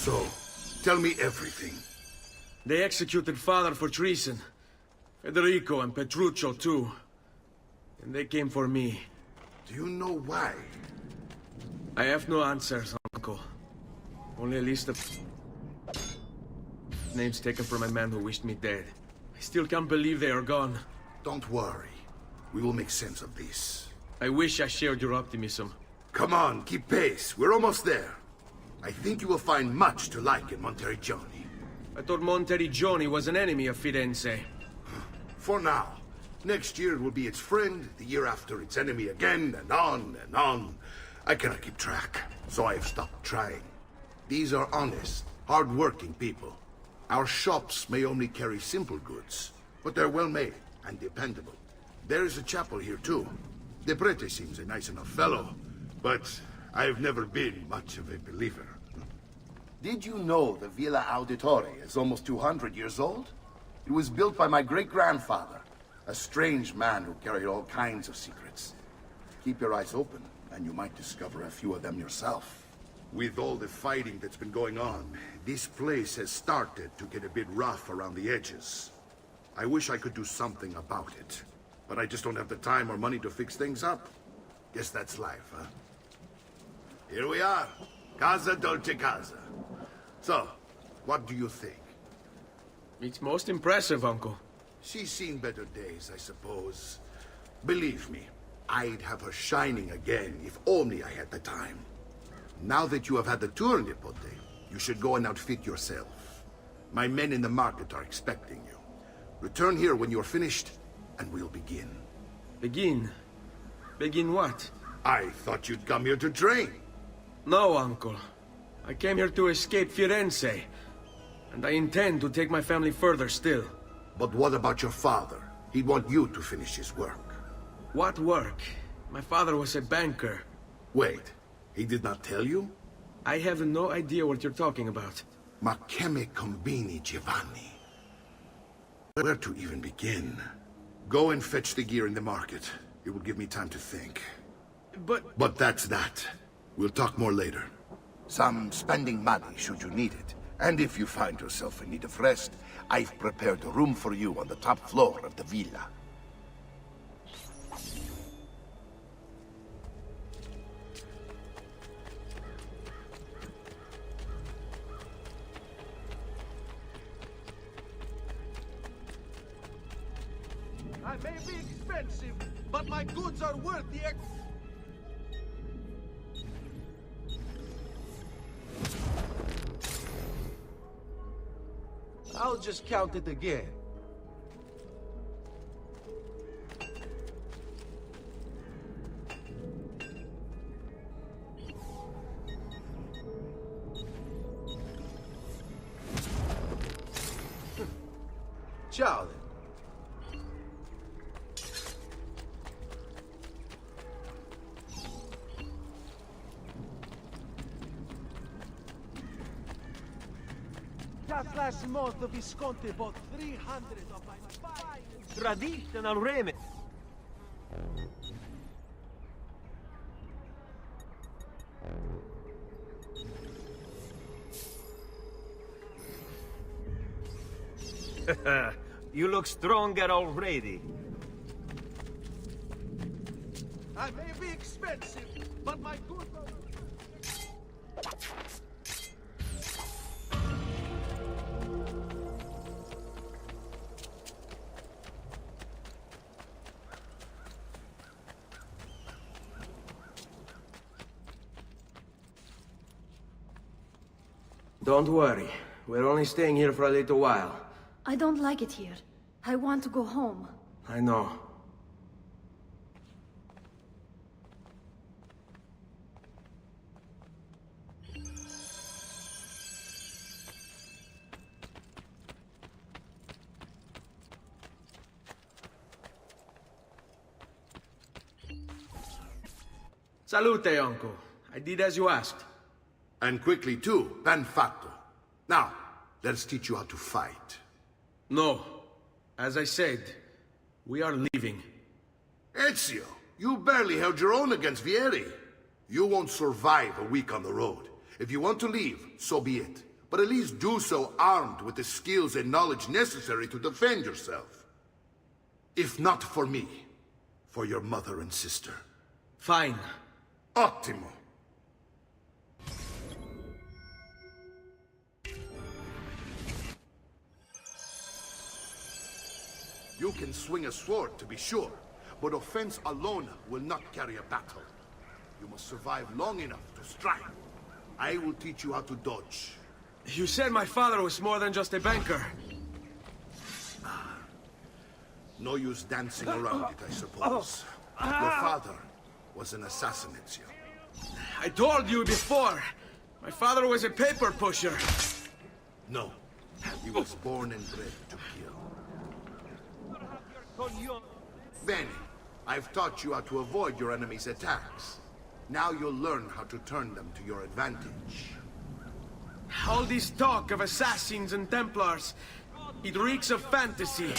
So, tell me everything. They executed father for treason. Federico and Petruccio too. And they came for me. Do you know why? I have no answers, Uncle. Only a list of names taken from a man who wished me dead. I still can't believe they are gone. Don't worry. We will make sense of this. I wish I shared your optimism. Come on, keep pace. We're almost there. I think you will find much to like in Monteriggioni. I thought Monteriggioni was an enemy of Firenze. For now. Next year it will be its friend, the year after its enemy again, and on and on. I cannot keep track, so I have stopped trying. These are honest, hard-working people. Our shops may only carry simple goods, but they're well-made and dependable. There is a chapel here too. De Prete seems a nice enough fellow, but I've never been much of a believer. Did you know the Villa Auditore is almost 200 years old? It was built by my great-grandfather, a strange man who carried all kinds of secrets. Keep your eyes open, and you might discover a few of them yourself. With all the fighting that's been going on, this place has started to get a bit rough around the edges. I wish I could do something about it, but I just don't have the time or money to fix things up. Guess that's life, huh? Here we are. Casa Dolce Casa. So, what do you think? It's most impressive, Uncle. She's seen better days, I suppose. Believe me, I'd have her shining again if only I had the time. Now that you have had the tour, Nipote, you should go and outfit yourself. My men in the market are expecting you. Return here when you're finished, and we'll begin. Begin? Begin what? I thought you'd come here to train. No, Uncle. I came here to escape Firenze. And I intend to take my family further still. But what about your father? He'd want you to finish his work. What work? My father was a banker. Wait, he did not tell you? I have no idea what you're talking about. Ma che me combini, Giovanni? Where to even begin? Go and fetch the gear in the market. It will give me time to think. But that's that. We'll talk more later. Some spending money should you need it. And if you find yourself in need of rest, I've prepared a room for you on the top floor of the villa. I may be expensive, but my goods are worth the I'll just count it again. Ciao then. Just last month, the Visconti bought 300 of my finest traditional ramen. You look stronger already. I may be expensive, but my goods are... Don't worry. We're only staying here for a little while. I don't like it here. I want to go home. I know. Salute, Uncle. I did as you asked. And quickly too, ben fatto. Now, let's teach you how to fight. No. As I said, we are leaving. Ezio, you barely held your own against Vieri. You won't survive a week on the road. If you want to leave, so be it. But at least do so armed with the skills and knowledge necessary to defend yourself. If not for me, for your mother and sister. Fine. Ottimo. You can swing a sword, to be sure, but offense alone will not carry a battle. You must survive long enough to strike. I will teach you how to dodge. You said my father was more than just a banker. No use dancing around it, I suppose. Your father was an assassin, Ezio. I told you before. My father was a paper pusher. No, he was born and bred to kill. Bene, I've taught you how to avoid your enemy's attacks. Now you'll learn how to turn them to your advantage. All this talk of assassins and Templars, it reeks of fantasy.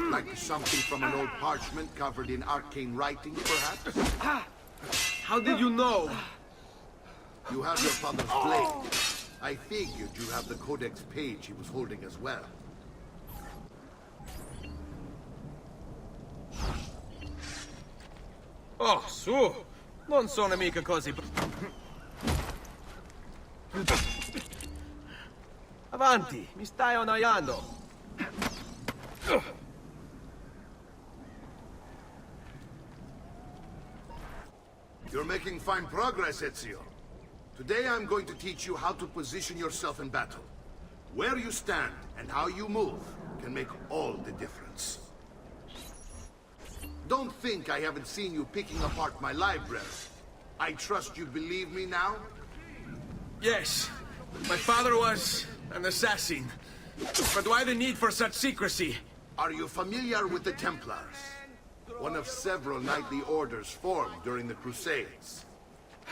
Like something from an old parchment covered in arcane writing, perhaps? How did you know? You have your father's blade. I figured you have the codex page he was holding as well. Oh, su! Non sono mica così... Avanti, mi stai annoiando. You're making fine progress, Ezio. Today I'm going to teach you how to position yourself in battle. Where you stand and how you move can make all the difference. Don't think I haven't seen you picking apart my library. I trust you believe me now? Yes, my father was an assassin. But why the need for such secrecy? Are you familiar with the Templars? One of several knightly orders formed during the Crusades.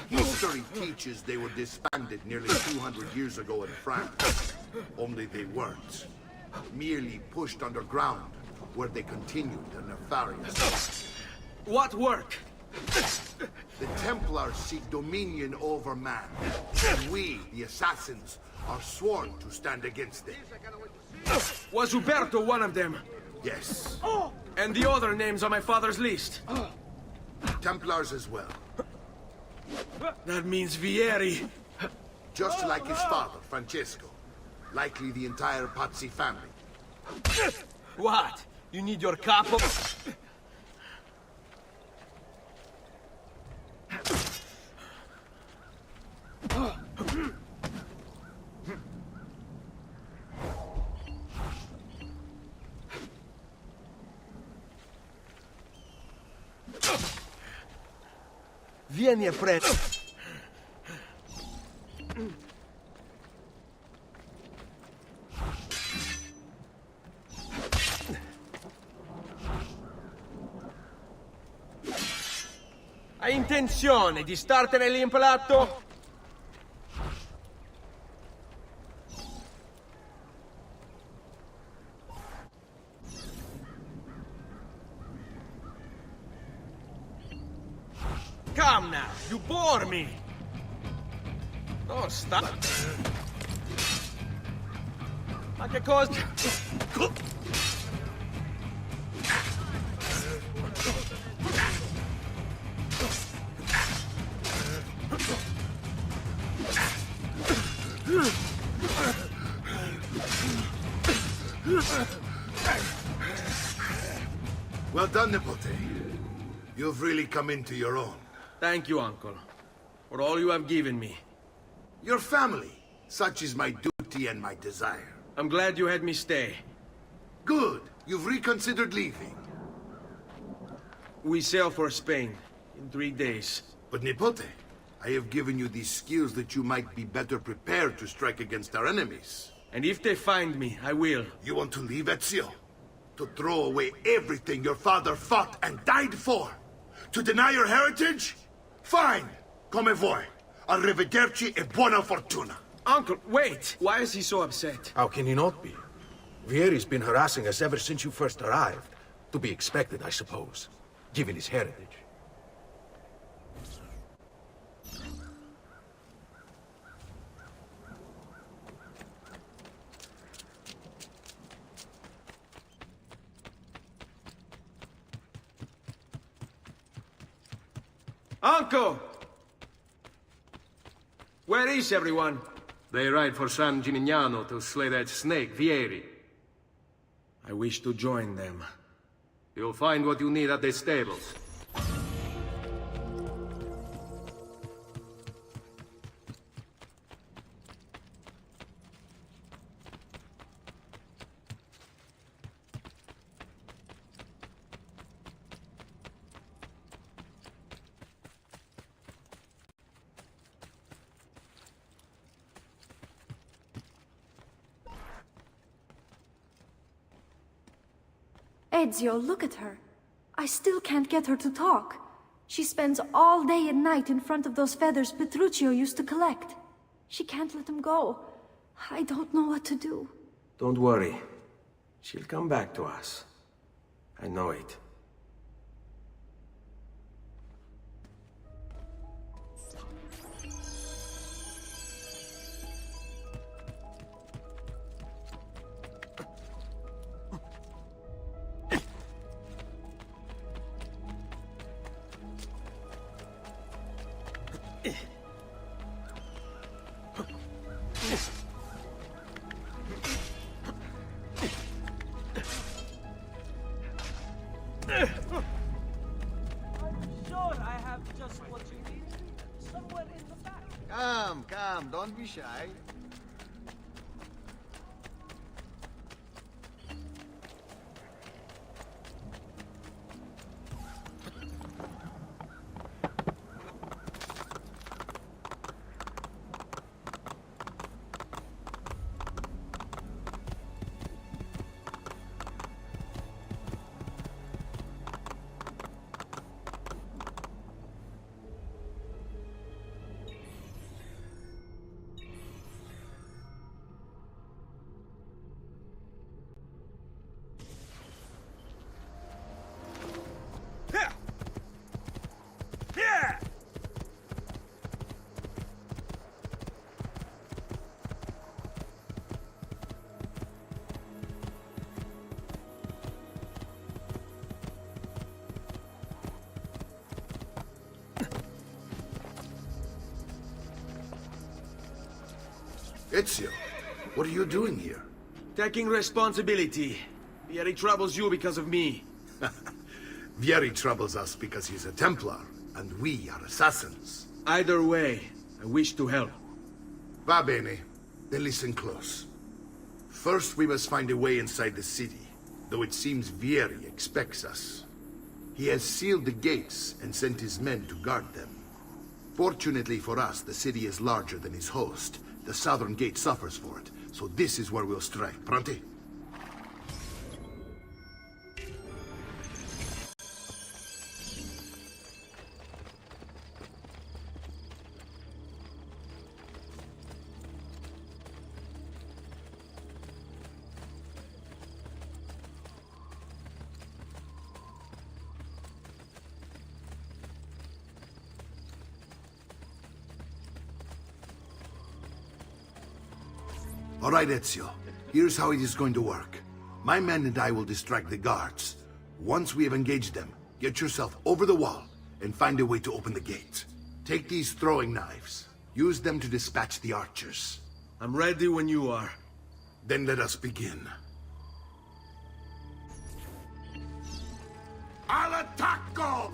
History teaches they were disbanded nearly 200 years ago in France. Only they weren't. Merely pushed underground, where they continued their nefarious. What work? The Templars seek dominion over man, and we, the assassins, are sworn to stand against them. Was Uberto one of them? Yes. And the other names on my father's list? Templars as well. That means Vieri. Just like his father, Francesco. Likely the entire Pazzi family. What? You need your capo? Vieni a prendere. Hai intenzione di startene lì impalato? Come now, you bore me! Oh, stop! Ma che cosa? Well done, Nipote. You've really come into your own. Thank you, Uncle, for all you have given me. Your family. Such is my duty and my desire. I'm glad you had me stay. Good. You've reconsidered leaving. We sail for Spain in 3 days. But Nipote, I have given you these skills that you might be better prepared to strike against our enemies. And if they find me, I will. You want to leave, Ezio? To throw away everything your father fought and died for? To deny your heritage? Fine. Come vuoi. Arrivederci e buona fortuna. Uncle, wait! Why is he so upset? How can he not be? Vieri's been harassing us ever since you first arrived. To be expected, I suppose, given his heritage. Uncle! Where is everyone? They ride for San Gimignano to slay that snake, Vieri. I wish to join them. You'll find what you need at the stables. Ezio, look at her. I still can't get her to talk. She spends all day and night in front of those feathers Petruccio used to collect. She can't let them go. I don't know what to do. Don't worry. She'll come back to us. I know it. Sure, I have just what you need. Somewhere in the back. Come, don't be shy. Ezio, what are you doing here? Taking responsibility. Vieri troubles you because of me. Vieri troubles us because he's a Templar, and we are assassins. Either way, I wish to help. Va bene. Then listen close. First, we must find a way inside the city, though it seems Vieri expects us. He has sealed the gates and sent his men to guard them. Fortunately for us, the city is larger than his host. The southern gate suffers for it, so this is where we'll strike. Pronti? All right, Ezio. Here's how it is going to work. My men and I will distract the guards. Once we have engaged them, get yourself over the wall and find a way to open the gate. Take these throwing knives. Use them to dispatch the archers. I'm ready when you are. Then let us begin. Al attacco!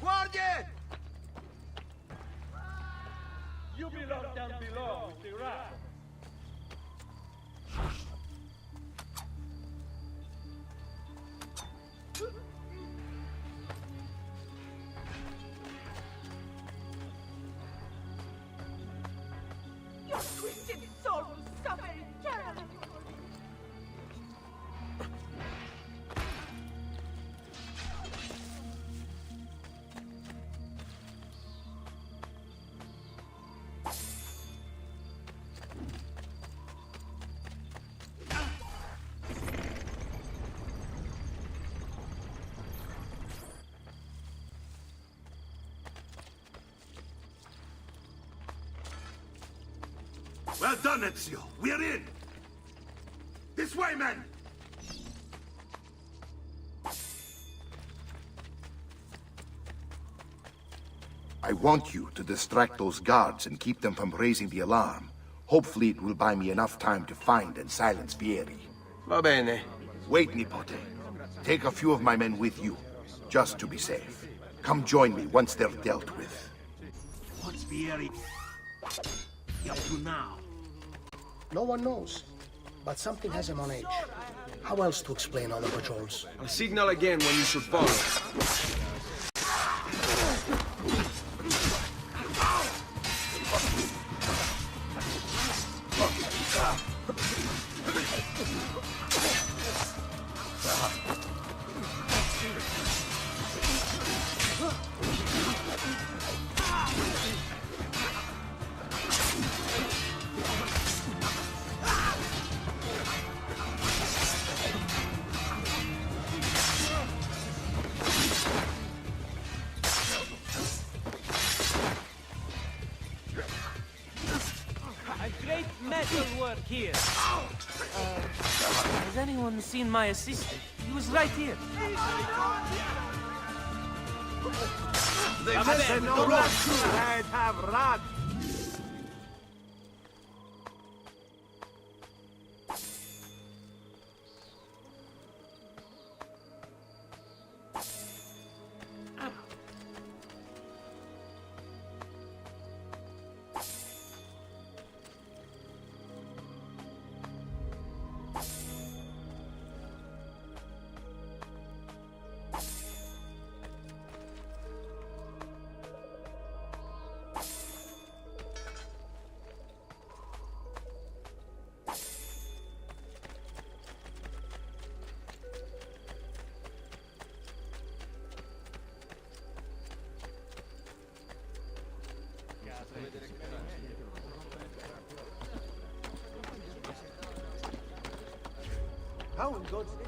Guardie! You belong down below with the rat. Your twisted soul will suffer eternally. done, Ezio. We're in. This way, men. I want you to distract those guards and keep them from raising the alarm. Hopefully it will buy me enough time to find and silence Vieri. Va bene. Wait, Nipote. Take a few of my men with you, just to be safe. Come join me once they're dealt with. What's Vieri up to now? No one knows, but something has him on edge. How else to explain all the patrols? I'll signal again when you should follow. Great metal work here. Has anyone seen my assistant? He was right here. They said no rush. I'd have run. How in God's name?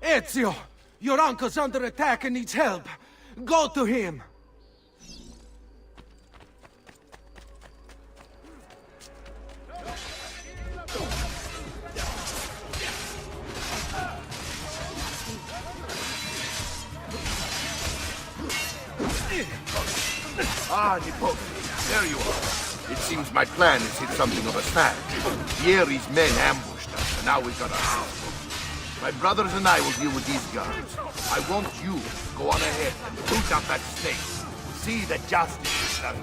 Ezio! Your uncle's under attack and needs help. Go to him! Ah, Nipote, there you are. It seems my plan has hit something of a snag. Vieri's men ambushed us, and now we've got our house. My brothers and I will deal with these guards. I want you to go on ahead and root out that snake. See that justice is done.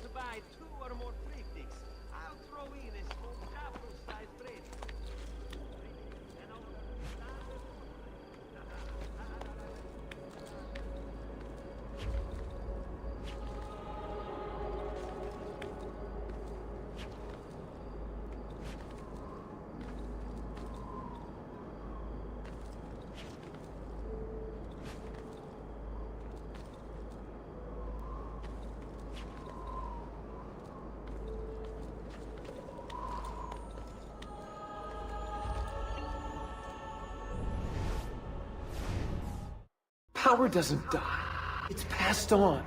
to buy 2 or more triptychs, I'll throw in a small chapel-sized bridge. Power doesn't die. It's passed on.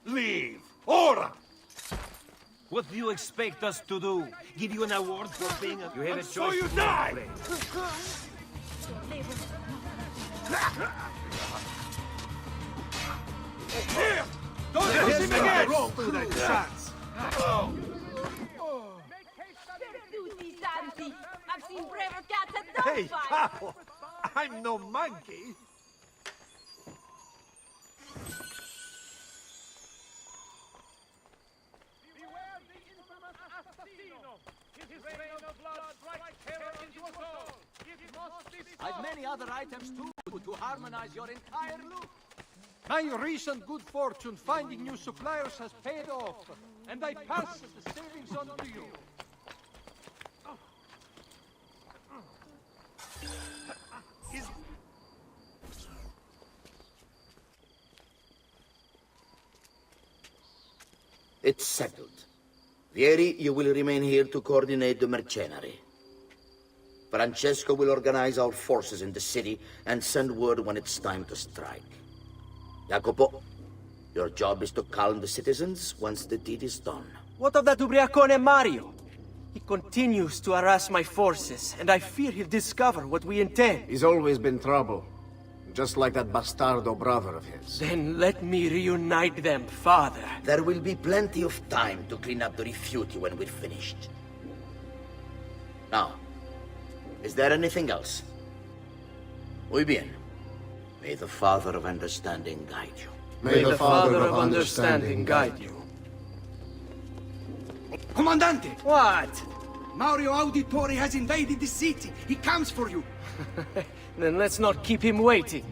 Leave! Ora! What do you expect us to do? Give you an award for being a... You have a choice. So you die! Here! Don't push him again! Roll through that chance! Tutti santi! I've seen braver cats at Hey, gunfight! Capo! I'm no monkey! Beware the infamous assassino! His rain of blood strikes terror into us all! It must be stopped! I've many other items too, to harmonize your entire look. My recent good fortune finding new suppliers has paid off, and I pass the savings on to you. It's settled. Vieri, you will remain here to coordinate the mercenary. Francesco will organize our forces in the city and send word when it's time to strike. Jacopo, your job is to calm the citizens once the deed is done. What of that ubriacone Mario? He continues to harass my forces, and I fear he'll discover what we intend. He's always been trouble. Just like that bastardo brother of his. Then let me reunite them, father. There will be plenty of time to clean up the rifiuti when we're finished. Now, is there anything else? Muy bien. May the Father of Understanding guide you. May the Father of Understanding guide you. Comandante! What? Mario Auditori has invaded the city. He comes for you. Then let's not keep him waiting.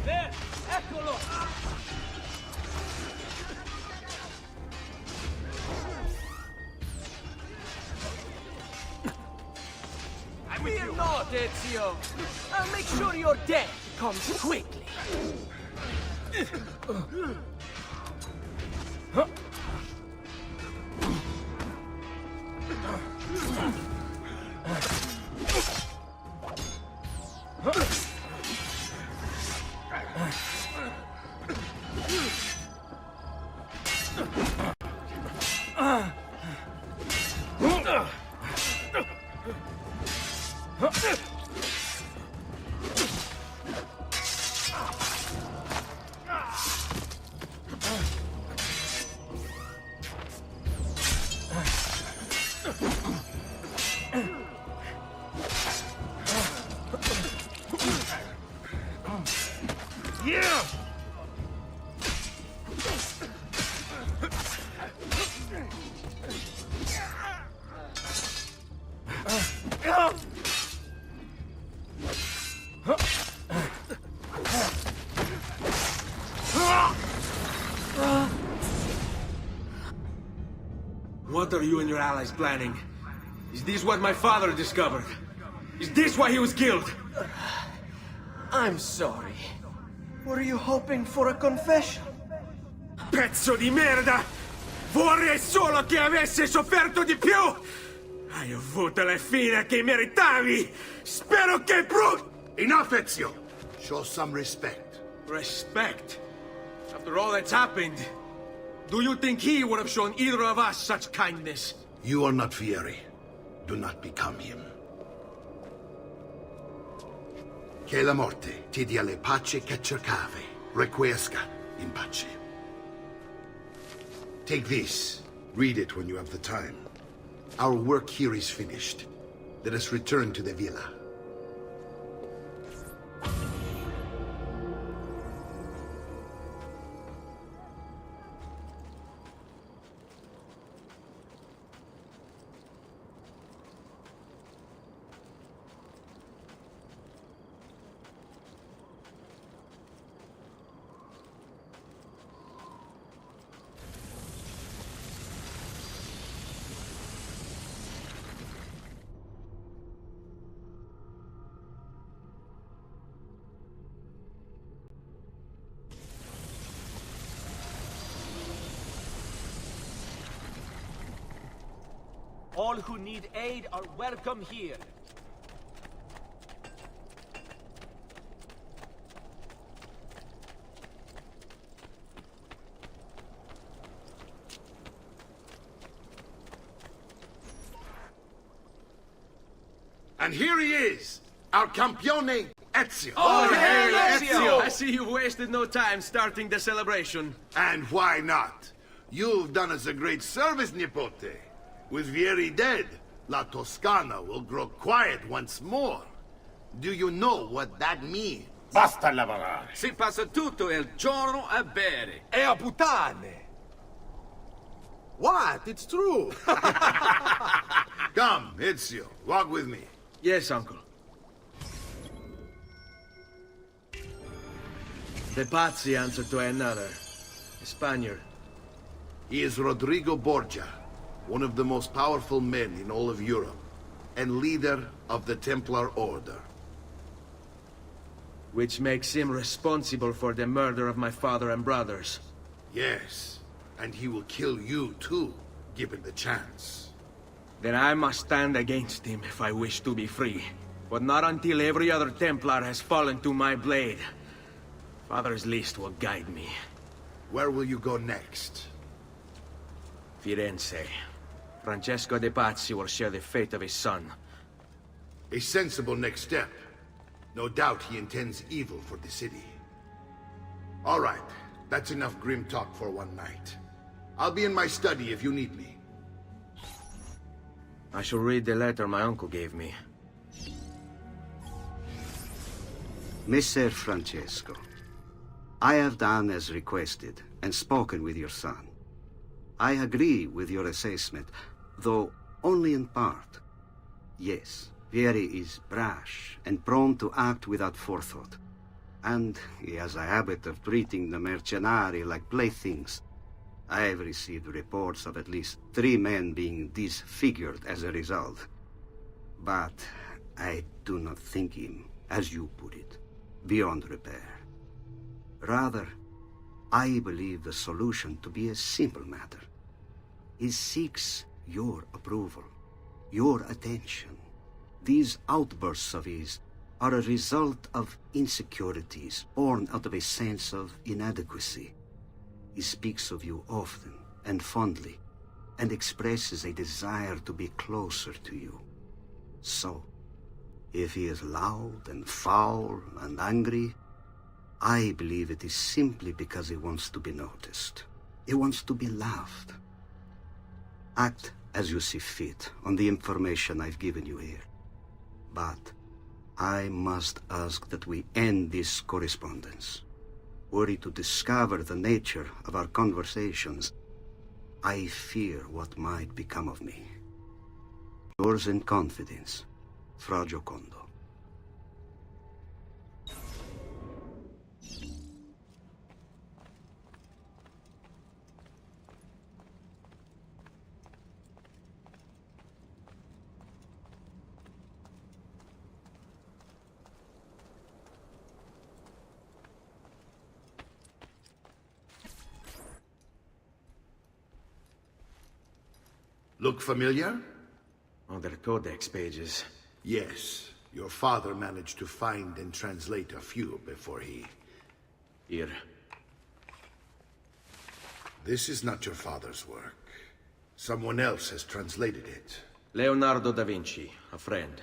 There! Eccolo! Fear not, Ezio. I'll make sure your death comes quickly. Yeah! What are you and your allies planning? Is this what my father discovered? Is this why he was killed? I'm sorry. Were you hoping for a confession? Pezzo di merda! Vorrei solo che avessi sofferto di più! Hai avuto la fine che meritavi! Spero che Enough, Ezio! Show some respect. Respect? After all that's happened, do you think he would have shown either of us such kindness? You are not Fieri. Do not become him. Che la morte ti dia le pace che cercavi. Requiesca in pace. Take this. Read it when you have the time. Our work here is finished. Let us return to the villa. All who need aid are welcome here. And here he is, our campione, Ezio. Oh, hey, Ezio! I see you've wasted no time starting the celebration. And why not? You've done us a great service, Nipote. With Vieri dead, La Toscana will grow quiet once more. Do you know what that means? Basta lavorare. Si passa tutto il giorno a bere. E a puttane! What? It's true! Come, Ezio, walk with me. Yes, uncle. The Pazzi answer to another. A Spaniard. He is Rodrigo Borgia, one of the most powerful men in all of Europe, and leader of the Templar Order. Which makes him responsible for the murder of my father and brothers. Yes, and he will kill you too, given the chance. Then I must stand against him if I wish to be free. But not until every other Templar has fallen to my blade. Father's list will guide me. Where will you go next? Firenze. Francesco de Pazzi will share the fate of his son. A sensible next step. No doubt he intends evil for the city. All right, that's enough grim talk for one night. I'll be in my study if you need me. I shall read the letter my uncle gave me. Messer Francesco, I have done as requested and spoken with your son. I agree with your assessment, though only in part. Yes, Vieri is brash and prone to act without forethought. And he has a habit of treating the mercenari like playthings. I have received reports of at least 3 men being disfigured as a result. But I do not think him, as you put it, beyond repair. Rather, I believe the solution to be a simple matter. He seeks your approval, your attention. These outbursts of his are a result of insecurities born out of a sense of inadequacy. He speaks of you often and fondly, and expresses a desire to be closer to you. So, if he is loud and foul and angry, I believe it is simply because he wants to be noticed. He wants to be loved. Act as you see fit on the information I've given you here. But I must ask that we end this correspondence. Were you to discover the nature of our conversations, I fear what might become of me. Yours in confidence, Fra Giocondo. Look familiar? Other codex pages. Yes. Your father managed to find and translate a few before he... Here. This is not your father's work. Someone else has translated it. Leonardo da Vinci, a friend.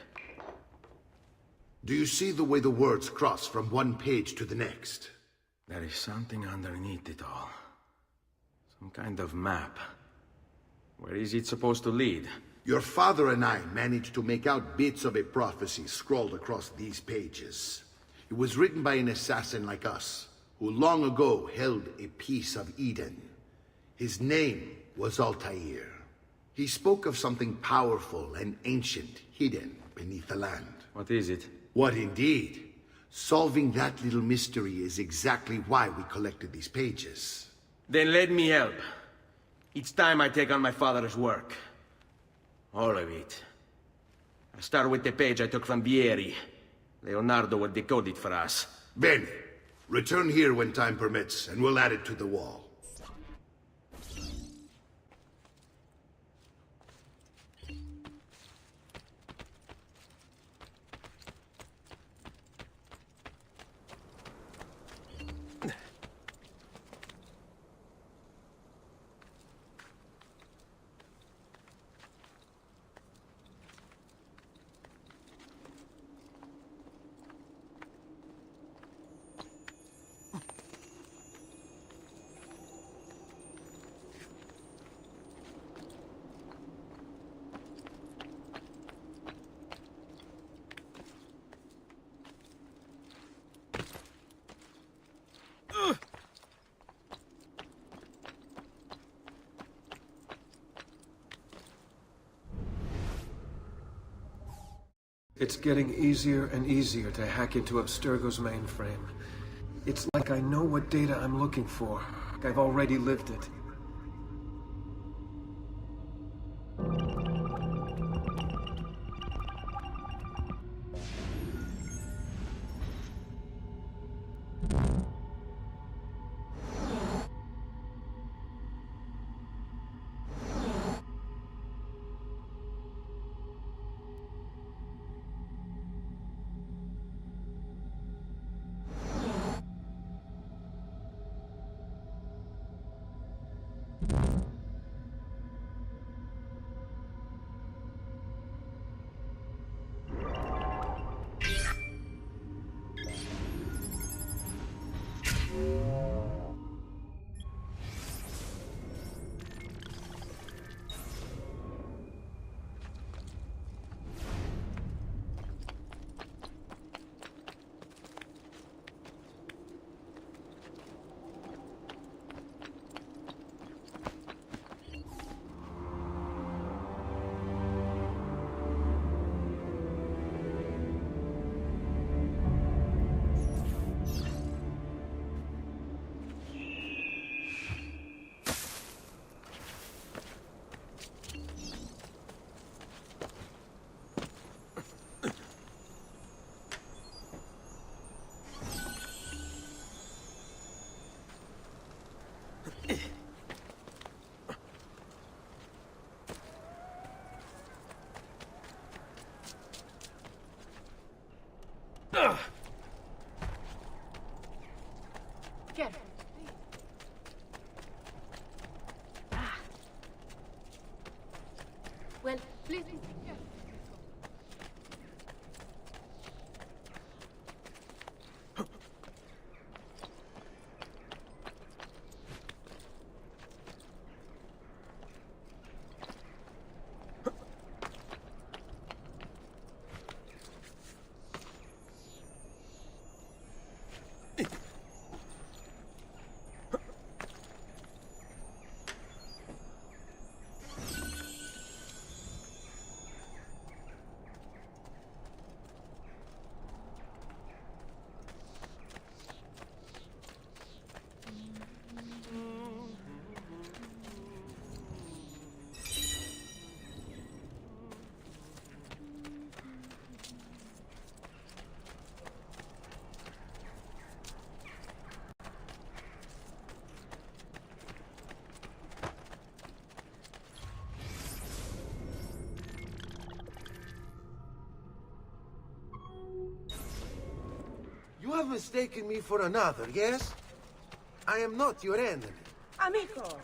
Do you see the way the words cross from one page to the next? There is something underneath it all. Some kind of map. Where is it supposed to lead? Your father and I managed to make out bits of a prophecy scrawled across these pages. It was written by an assassin like us, who long ago held a piece of Eden. His name was Altair. He spoke of something powerful and ancient hidden beneath the land. What is it? What indeed? Solving that little mystery is exactly why we collected these pages. Then let me help. Each time I take on my father's work. All of it. I start with the page I took from Vieri. Leonardo will decode it for us. Bene. Return here when time permits, and we'll add it to the wall. It's getting easier and easier to hack into Abstergo's mainframe. It's like I know what data I'm looking for. Like I've already lived it. Careful. Well, please be careful. have mistaken me for another, yes? I am not your enemy. Amico!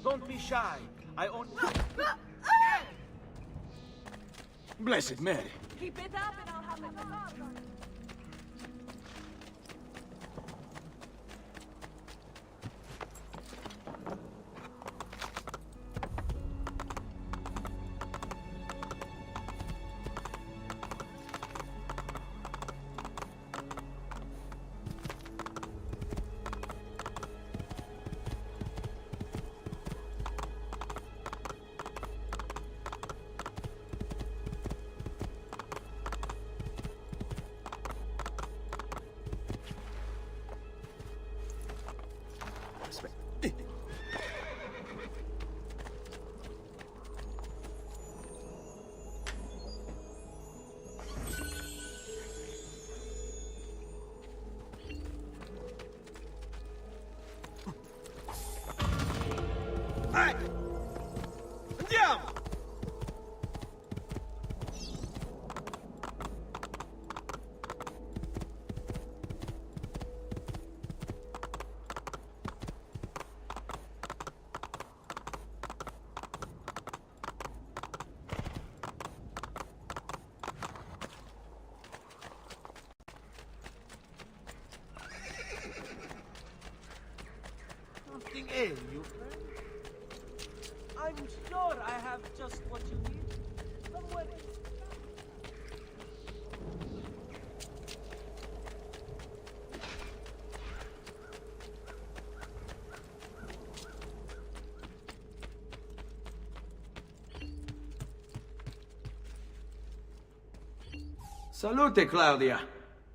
Don't be shy. I only... Blessed Mary. Keep it up and I'll have it done. Andiamo! Something ails you, friend? I'm sure I have just what you need. Somewhere. Salute, Claudia.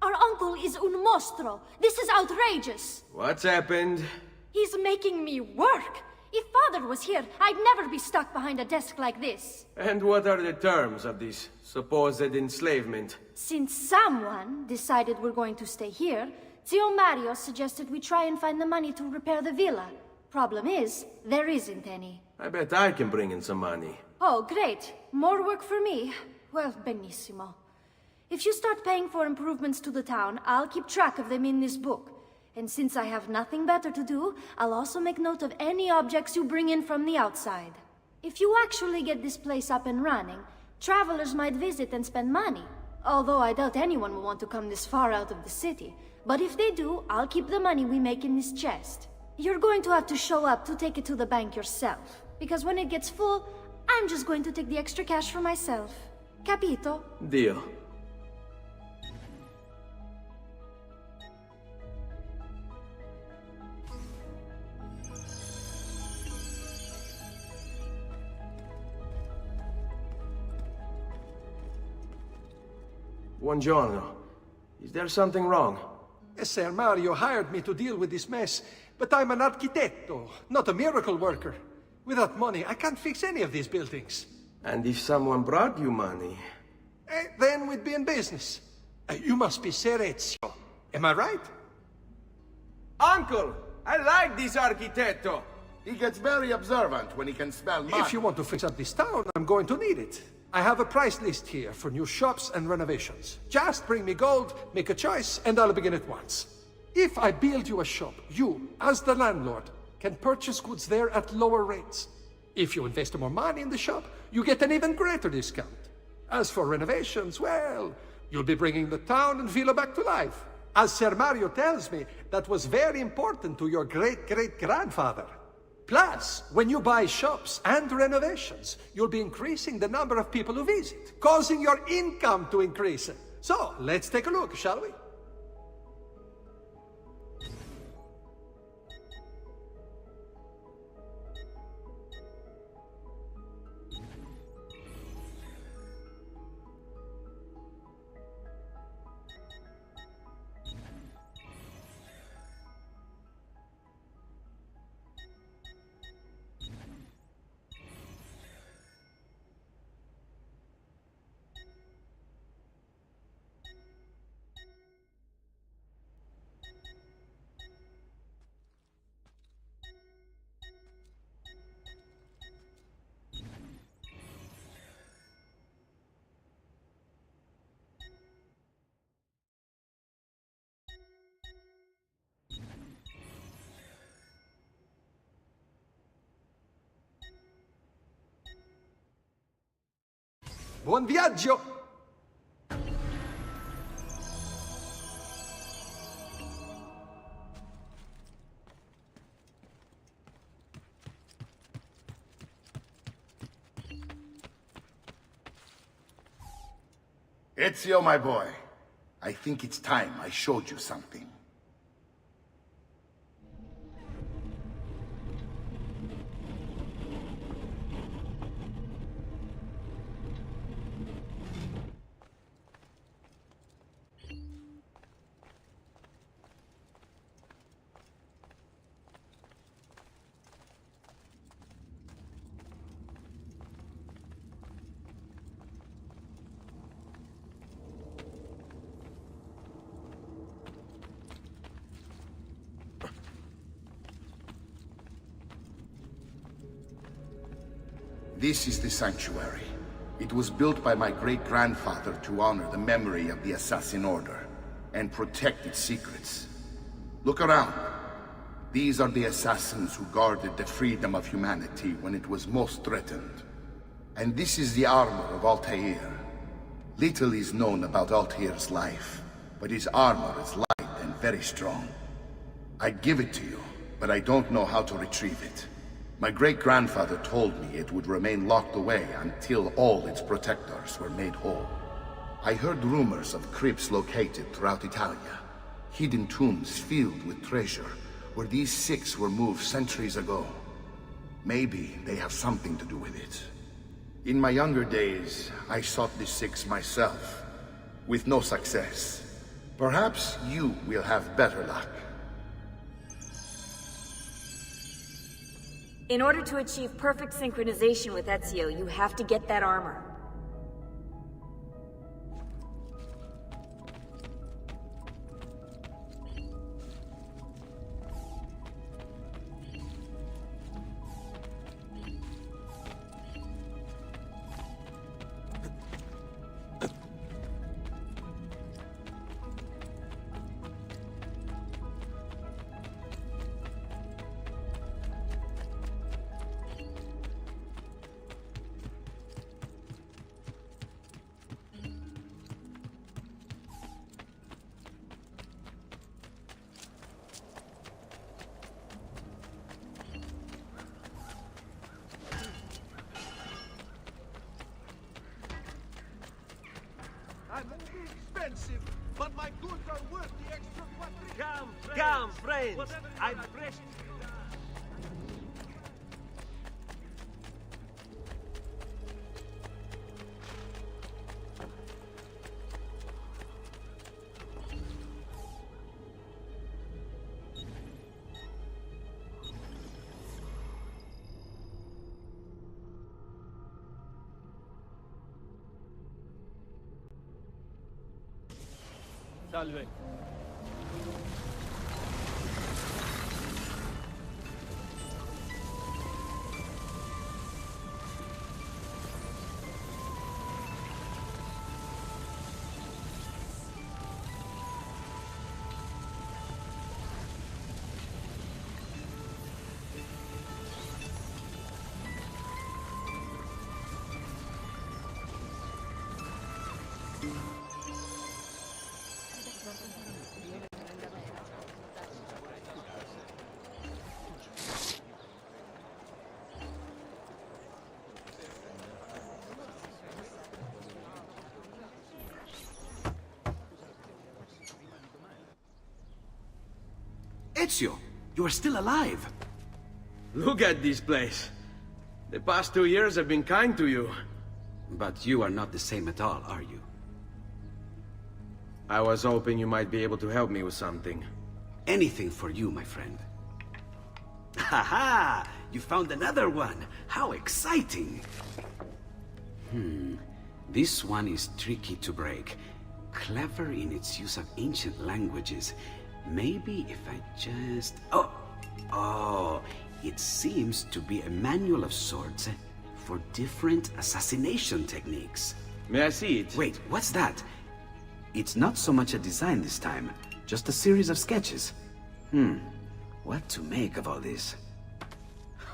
Our uncle is un mostro. This is outrageous. What's happened? He's making me work. If Father was here, I'd never be stuck behind a desk like this. And what are the terms of this supposed enslavement? Since someone decided we're going to stay here, Zio Mario suggested we try and find the money to repair the villa. Problem is, there isn't any. I bet I can bring in some money. Oh, great. More work for me. Well, benissimo. If you start paying for improvements to the town, I'll keep track of them in this book. And since I have nothing better to do, I'll also make note of any objects you bring in from the outside. If you actually get this place up and running, travelers might visit and spend money. Although I doubt anyone will want to come this far out of the city. But if they do, I'll keep the money we make in this chest. You're going to have to show up to take it to the bank yourself. Because when it gets full, I'm just going to take the extra cash for myself. Capito? Deal. Buongiorno. Is there something wrong? Sir Mario hired me to deal with this mess, but I'm an architetto, not a miracle worker. Without money, I can't fix any of these buildings. And if someone brought you money? Then we'd be in business. You must be Ser Ezio. Am I right? Uncle! I like this architetto! He gets very observant when he can smell mud. If you want to fix up this town, I'm going to need it. I have a price list here for new shops and renovations. Just bring me gold, make a choice, and I'll begin at once. If I build you a shop, you, as the landlord, can purchase goods there at lower rates. If you invest more money in the shop, you get an even greater discount. As for renovations, well, you'll be bringing the town and villa back to life. As Ser Mario tells me, that was very important to your great-great-grandfather. Plus, when you buy shops and renovations, you'll be increasing the number of people who visit, causing your income to increase. So, let's take a look, shall we? Buon viaggio! Ezio, my boy, I think it's time I showed you something. This is the sanctuary. It was built by my great-grandfather to honor the memory of the Assassin Order and protect its secrets. Look around. These are the assassins who guarded the freedom of humanity when it was most threatened. And this is the armor of Altair. Little is known about Altair's life, but his armor is light and very strong. I'd give it to you, but I don't know how to retrieve it. My great-grandfather told me it would remain locked away until all its protectors were made whole. I heard rumors of crypts located throughout Italia, hidden tombs filled with treasure, where these six were moved centuries ago. Maybe they have something to do with it. In my younger days, I sought the six myself, with no success. Perhaps you will have better luck. In order to achieve perfect synchronization with Ezio, you have to get that armor. Expensive, but my goods are worth the extra quadrillion. Come, friends. I'm fresh. Salve. Ezio, you are still alive. Look at this place. The past 2 years have been kind to you. But you are not the same at all, are you? I was hoping you might be able to help me with something. Anything for you, my friend. Ha-ha! You found another one! How exciting! This one is tricky to break. Clever in its use of ancient languages. Maybe if I just... Oh, it seems to be a manual of sorts for different assassination techniques. May I see it? Wait, what's that? It's not so much a design this time, just a series of sketches. What to make of all this?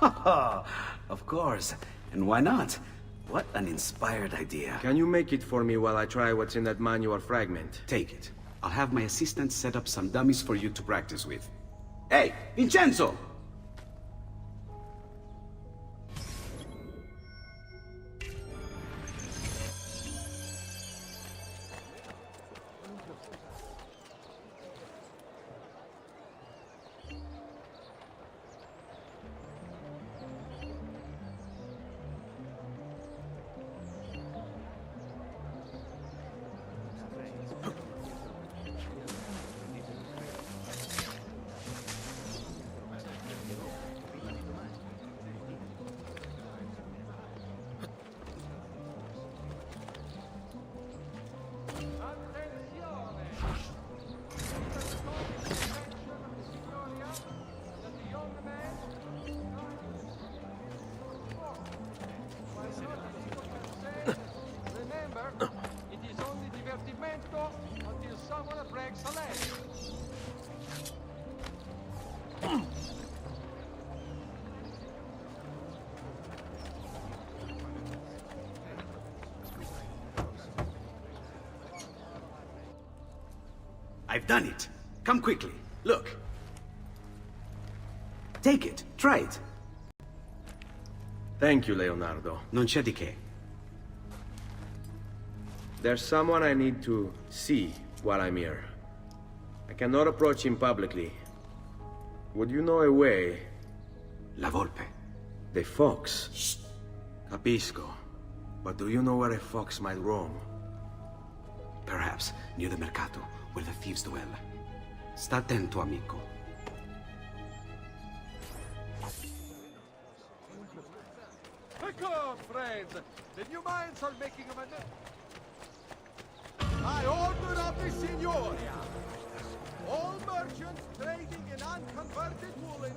Of course, and why not? What an inspired idea. Can you make it for me while I try what's in that manual fragment? Take it. I'll have my assistant set up some dummies for you to practice with. Hey, Vincenzo! Remember, it is only divertimento until someone breaks a leg. I've done it. Come quickly. Look. Take it. Try it. Thank you, Leonardo. Non c'è di che. There's someone I need to see while I'm here. I cannot approach him publicly. Would you know a way? La Volpe. The fox. Shh. Capisco. But do you know where a fox might roam? Perhaps near the mercato, where the thieves dwell. Sta attento, amico. Come, friends! The new mines are making a man. I order of the Signoria. All merchants trading in unconverted woolen.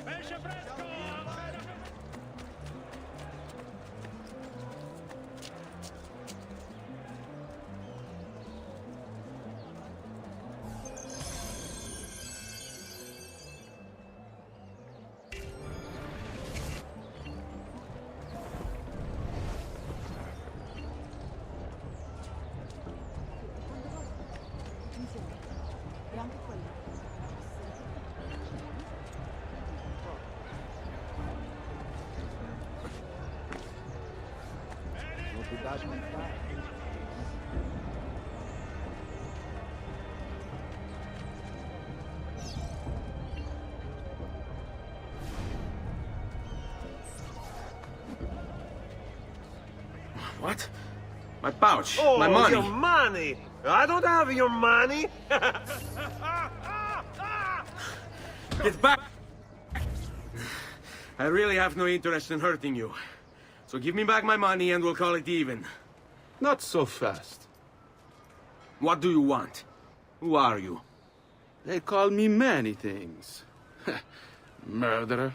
What? My pouch. Oh, my money. Your money! I don't have your money! Get back! I really have no interest in hurting you. So give me back my money and we'll call it even. Not so fast. What do you want? Who are you? They call me many things. Murderer,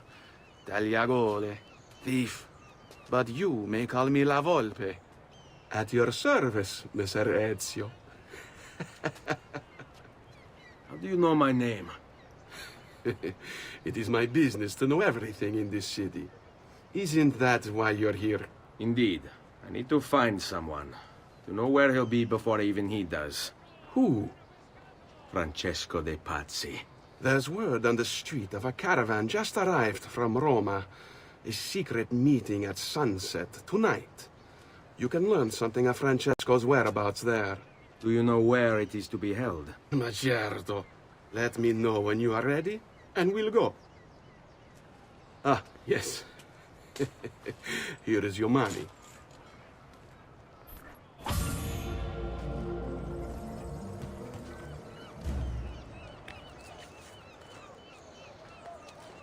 tagliagole, thief. But you may call me La Volpe. At your service, Messer Ezio. How do you know my name? It is my business to know everything in this city. Isn't that why you're here? Indeed. I need to find someone. To know where he'll be before even he does. Who? Francesco de Pazzi. There's word on the street of a caravan just arrived from Roma. A secret meeting at sunset tonight. You can learn something of Francesco's whereabouts there. Do you know where it is to be held? Ma certo. Let me know when you are ready, and we'll go. Ah, yes. Here is your money.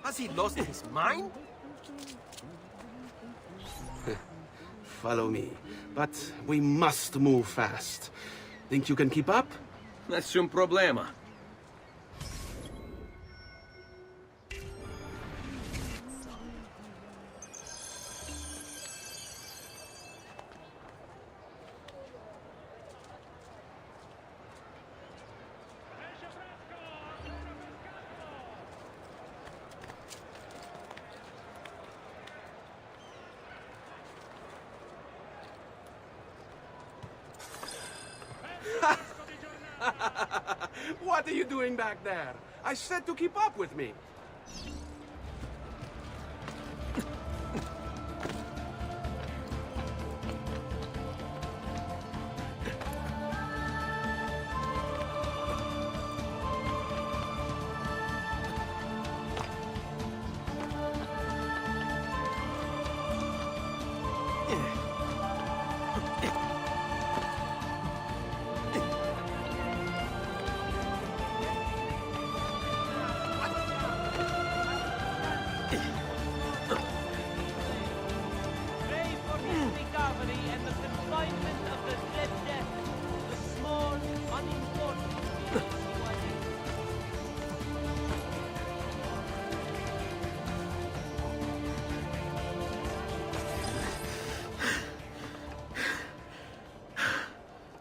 Has he lost his mind? Follow me. But we must move fast. Think you can keep up? Nessun problema. What are you doing back there? I said to keep up with me.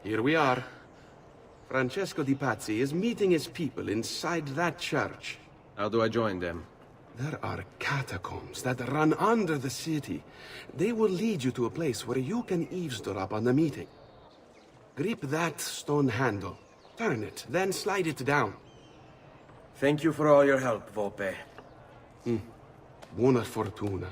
Here we are. Francesco Di Pazzi is meeting his people inside that church. How do I join them? There are catacombs that run under the city. They will lead you to a place where you can eavesdrop on the meeting. Grip that stone handle. Turn it, then slide it down. Thank you for all your help, Volpe. Buona fortuna.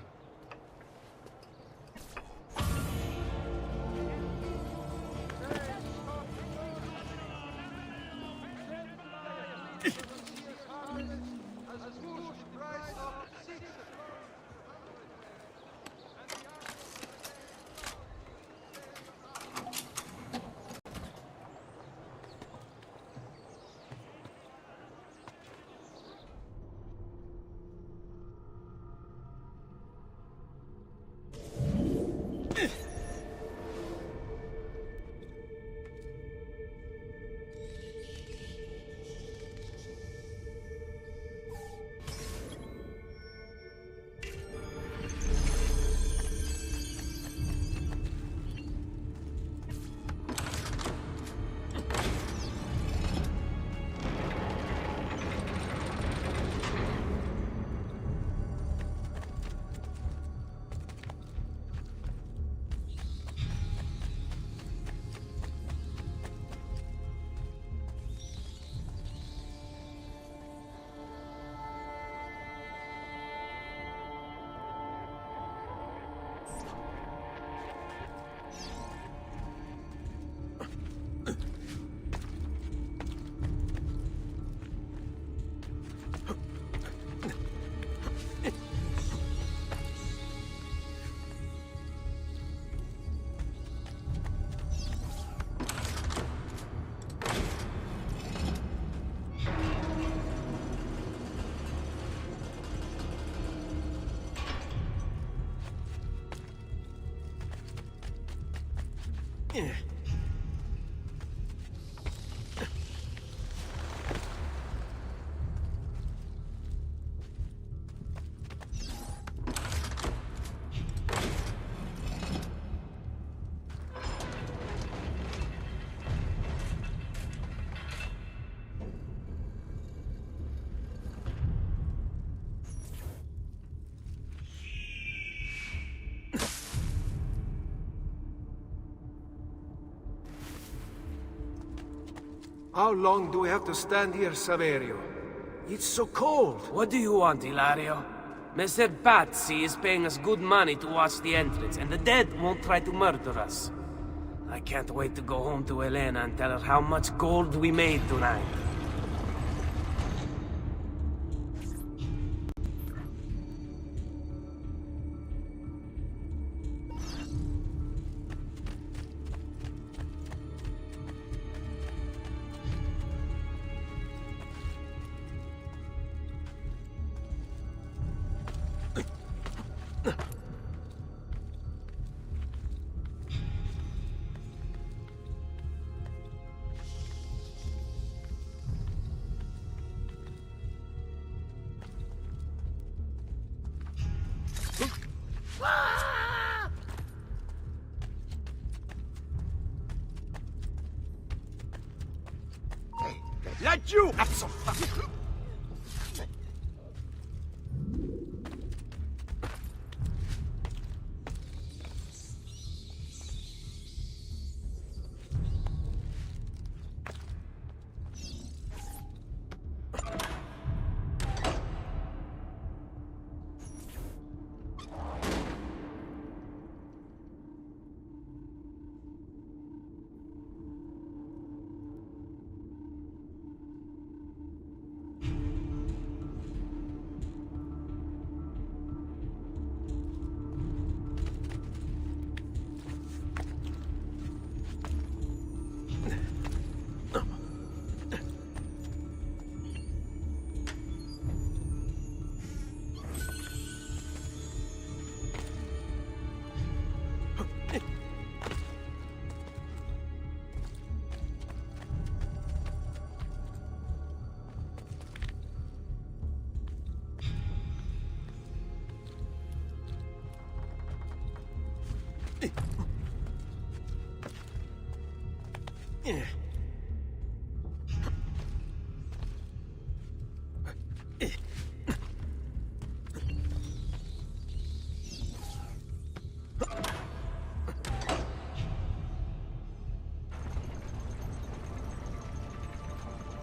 How long do we have to stand here, Saverio? It's so cold. What do you want, Ilario? Messer Pazzi is paying us good money to watch the entrance, and the dead won't try to murder us. I can't wait to go home to Elena and tell her how much gold we made tonight. Laggiù! Cazzo!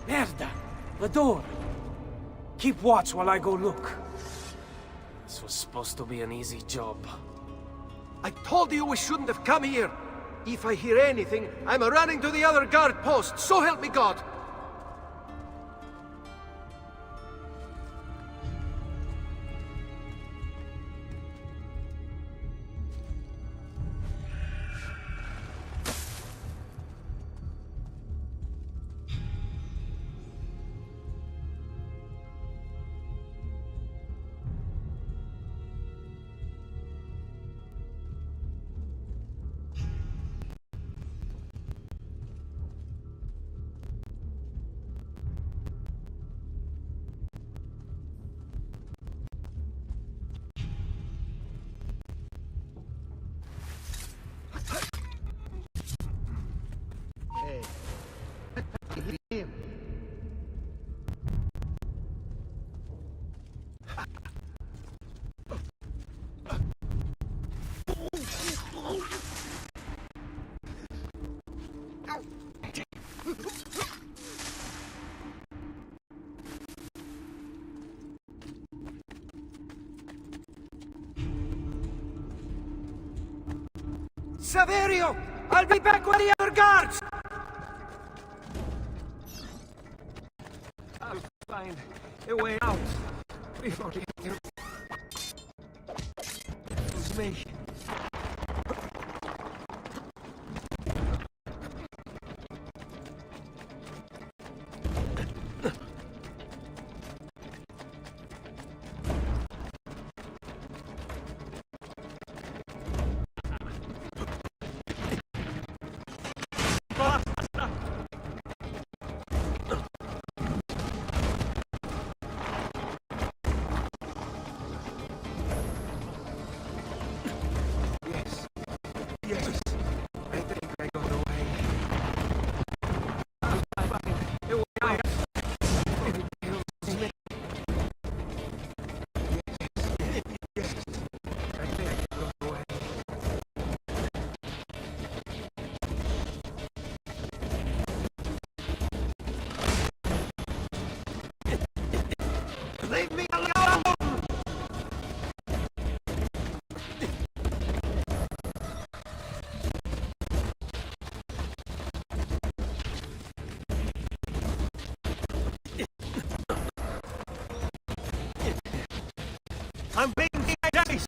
Merda! The door! Keep watch while I go look. This was supposed to be an easy job. I told you we shouldn't have come here. If I hear anything, I'm running to the other guard post, so help me God! Saverio! I'll be back with the other guards! I'll find a way out before the other... It's me. Leave me alone! I'm being chased!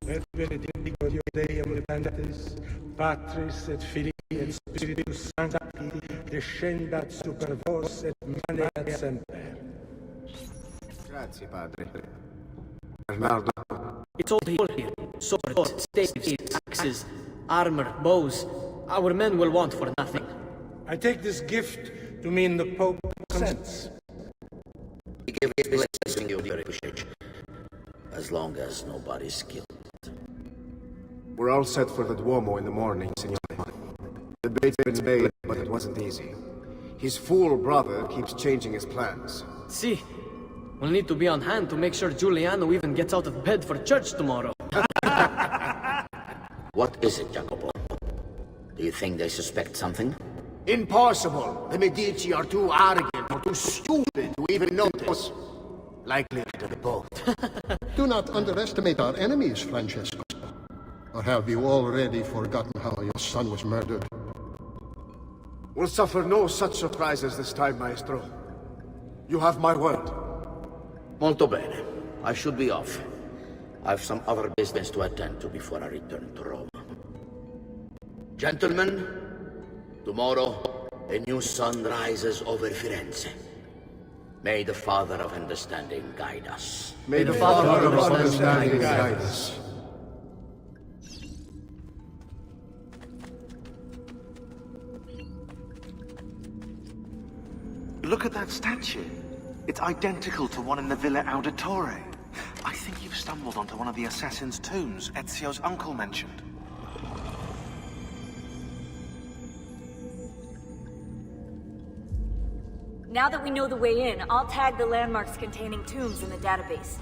Et benedictio Deum levantis, Patris et Filii et Spiritus Sancti, descendat super vos et maneat semper. Grazie, padre. Bernardo. It's all here. Swords, staves, axes, armor, bows. Our men will want for nothing. I take this gift to mean the Pope consents. He gave his blessing, you very appreciate. As long as nobody's killed. We're all set for the Duomo in the morning, Signore. The debate's been made, but it wasn't easy. His fool brother keeps changing his plans. See, we'll need to be on hand to make sure Giuliano even gets out of bed for church tomorrow. What is it, Jacopo? Do you think they suspect something? Impossible! The Medici are too arrogant or too stupid to even notice. Likely to be both. Do not underestimate our enemies, Francesco. Or have you already forgotten how your son was murdered? We'll suffer no such surprises this time, Maestro. You have my word. Molto bene. I should be off. I've some other business to attend to before I return to Rome. Gentlemen, tomorrow a new sun rises over Firenze. May the Father of Understanding guide us. May the Father of Understanding guide us. Look at that statue. It's identical to one in the Villa Auditore. I think you've stumbled onto one of the assassin's tombs Ezio's uncle mentioned. Now that we know the way in, I'll tag the landmarks containing tombs in the database.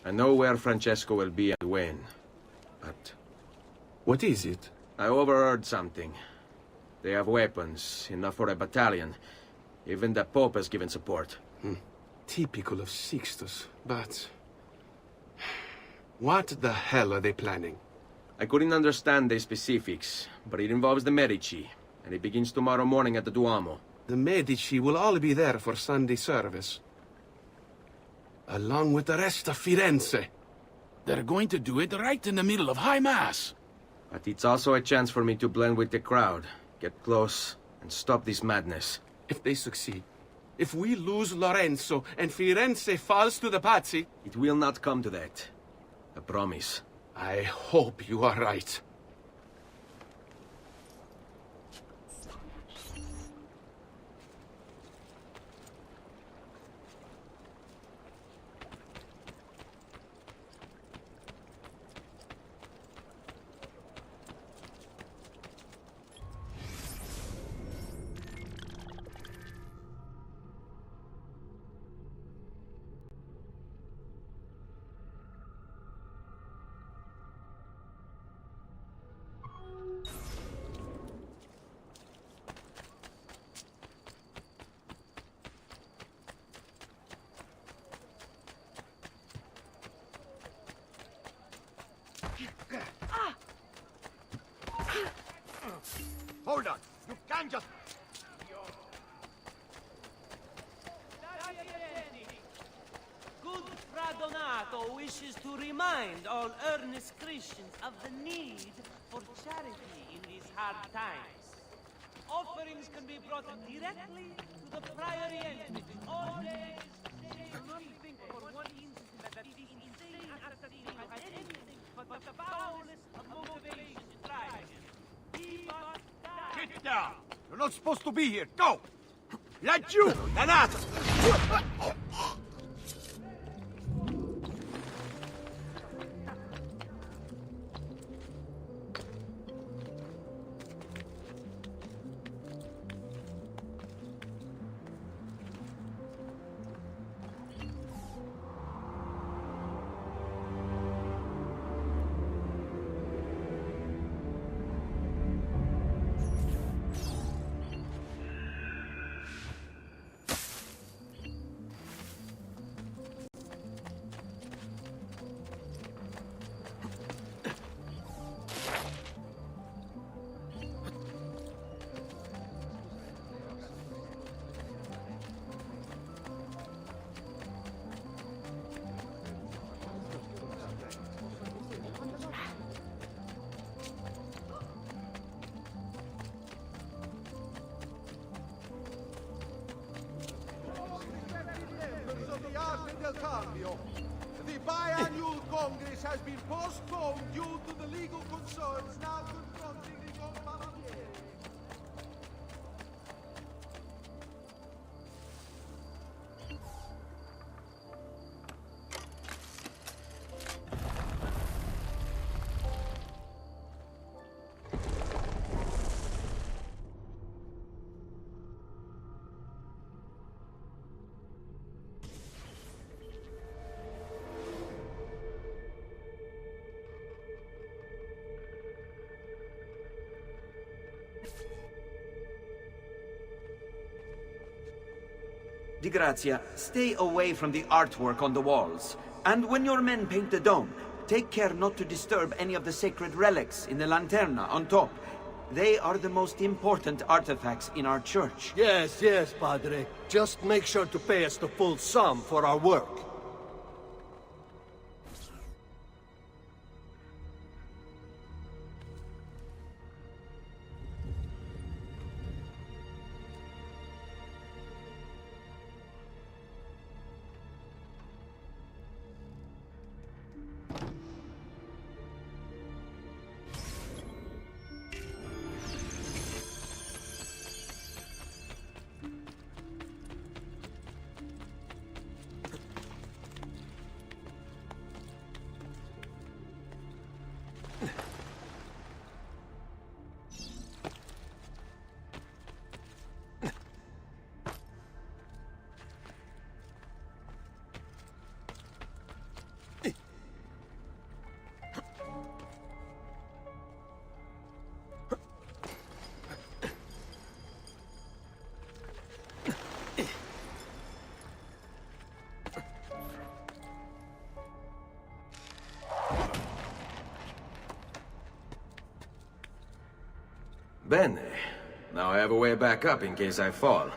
I know where Francesco will be and when, but... What is it? I overheard something. They have weapons, enough for a battalion. Even the Pope has given support. Typical of Sixtus, but... What the hell are they planning? I couldn't understand the specifics, but it involves the Medici, and it begins tomorrow morning at the Duomo. The Medici will all be there for Sunday service. Along with the rest of Firenze. They're going to do it right in the middle of High Mass. But it's also a chance for me to blend with the crowd, get close, and stop this madness. If they succeed, if we lose Lorenzo and Firenze falls to the Pazzi... It will not come to that. I promise. I hope you are right. Hold on! You can't just... Good Fra Donato wishes to remind all earnest Christians of the need for charity in these hard times. Offerings can be brought directly to the priory entrance. All days, do not think for one instant that this insane assassin has anything but the foulest of motivations to try him. He must die. Get down! You're not supposed to be here! Go! Let you! Adata! The biannual Congress has been postponed due to the legal concerns now confronting the young Barbieri. Di Grazia, stay away from the artwork on the walls. And when your men paint the dome, take care not to disturb any of the sacred relics in the lanterna on top. They are the most important artifacts in our church. Yes, yes, Padre. Just make sure to pay us the full sum for our work. Bene. Now I have a way back up in case I fall.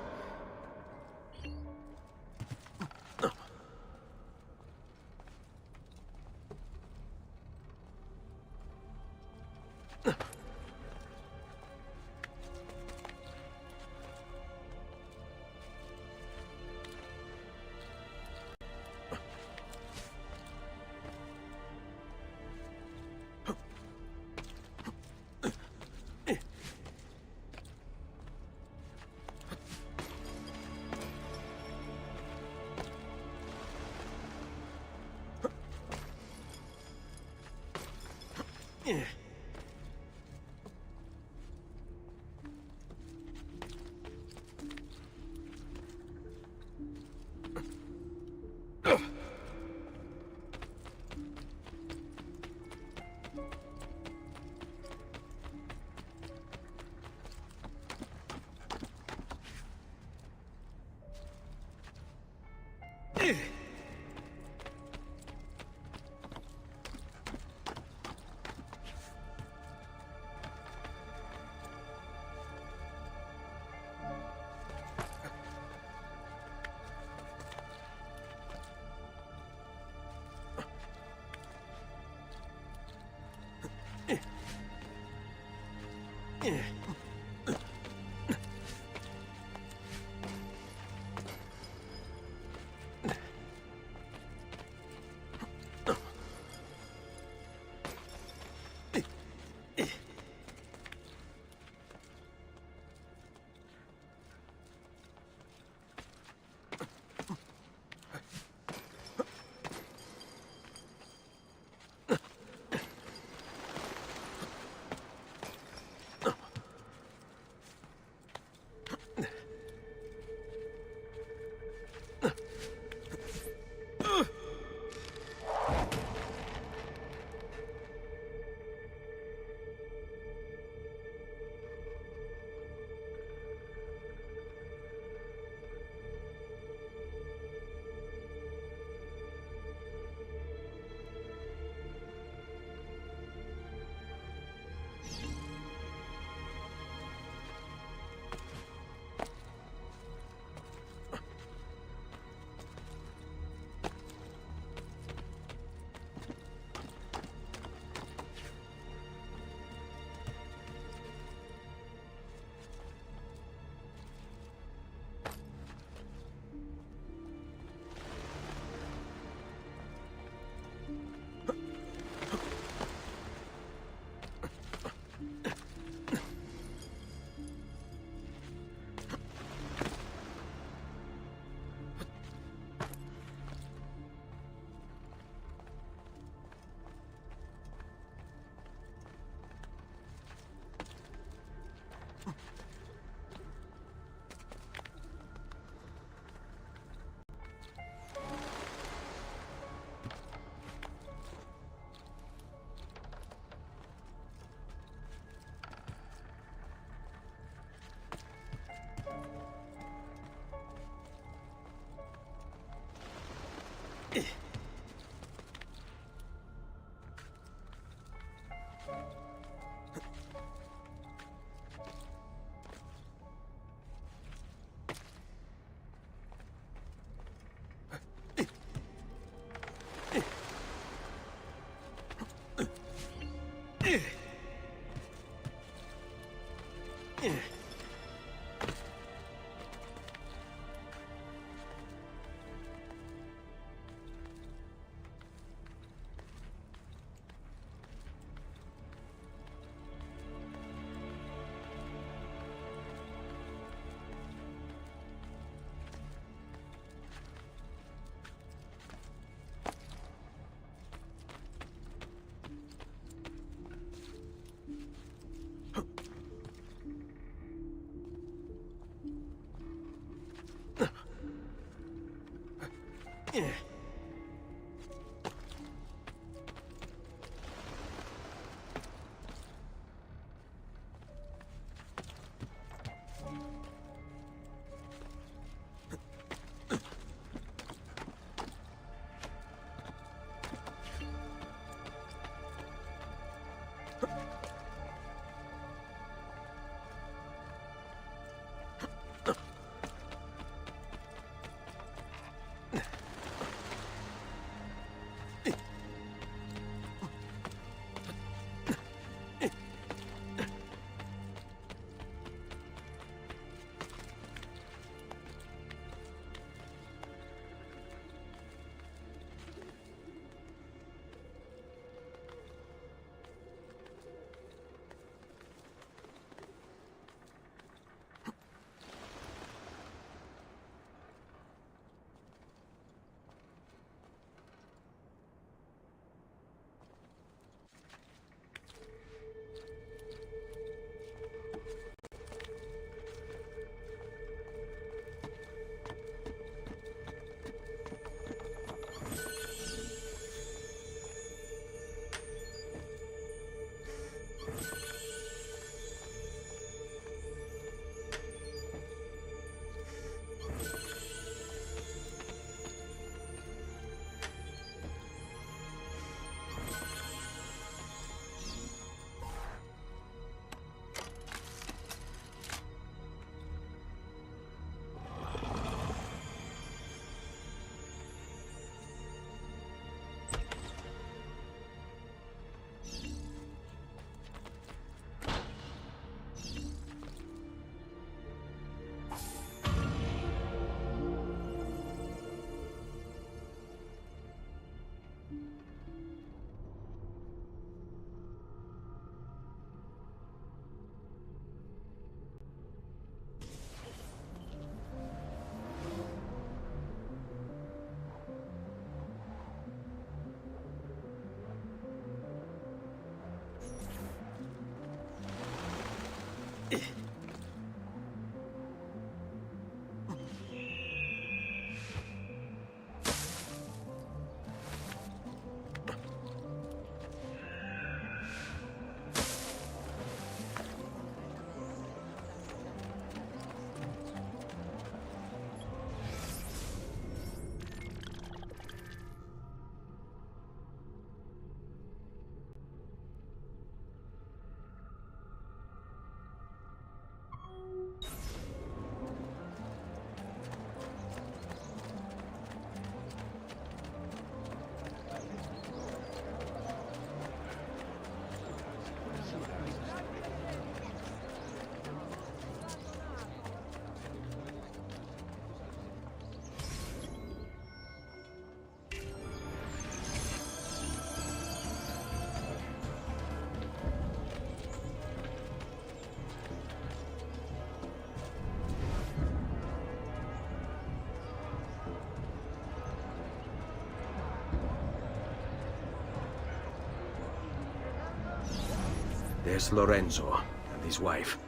There's Lorenzo and his wife.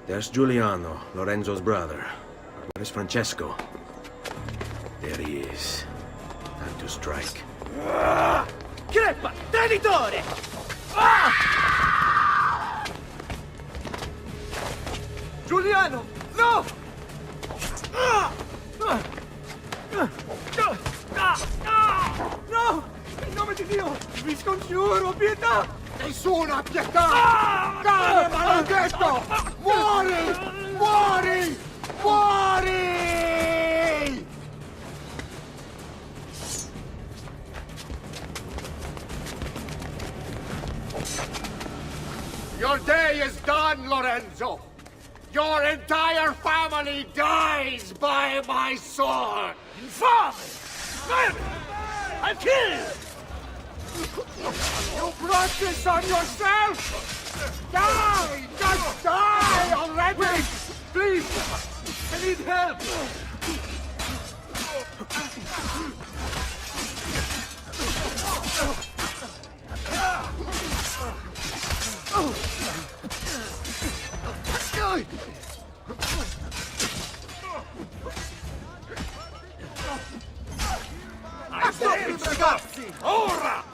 There's Giuliano, Lorenzo's brother. But where is Francesco? There he is. Time to strike. Crepa! Traditore! Giuliano! No! No! In nome di Dio! Vi scongiuro, pietà! Nessuna pietà! Cane maledetto! Muori! Muori! Muori! Your day is done, Lorenzo! Your entire family dies by my sword! Infame! I'll kill you! You brought this on yourself! Die! Just die already! Wait! Please! I need help! Ragazzi, ora!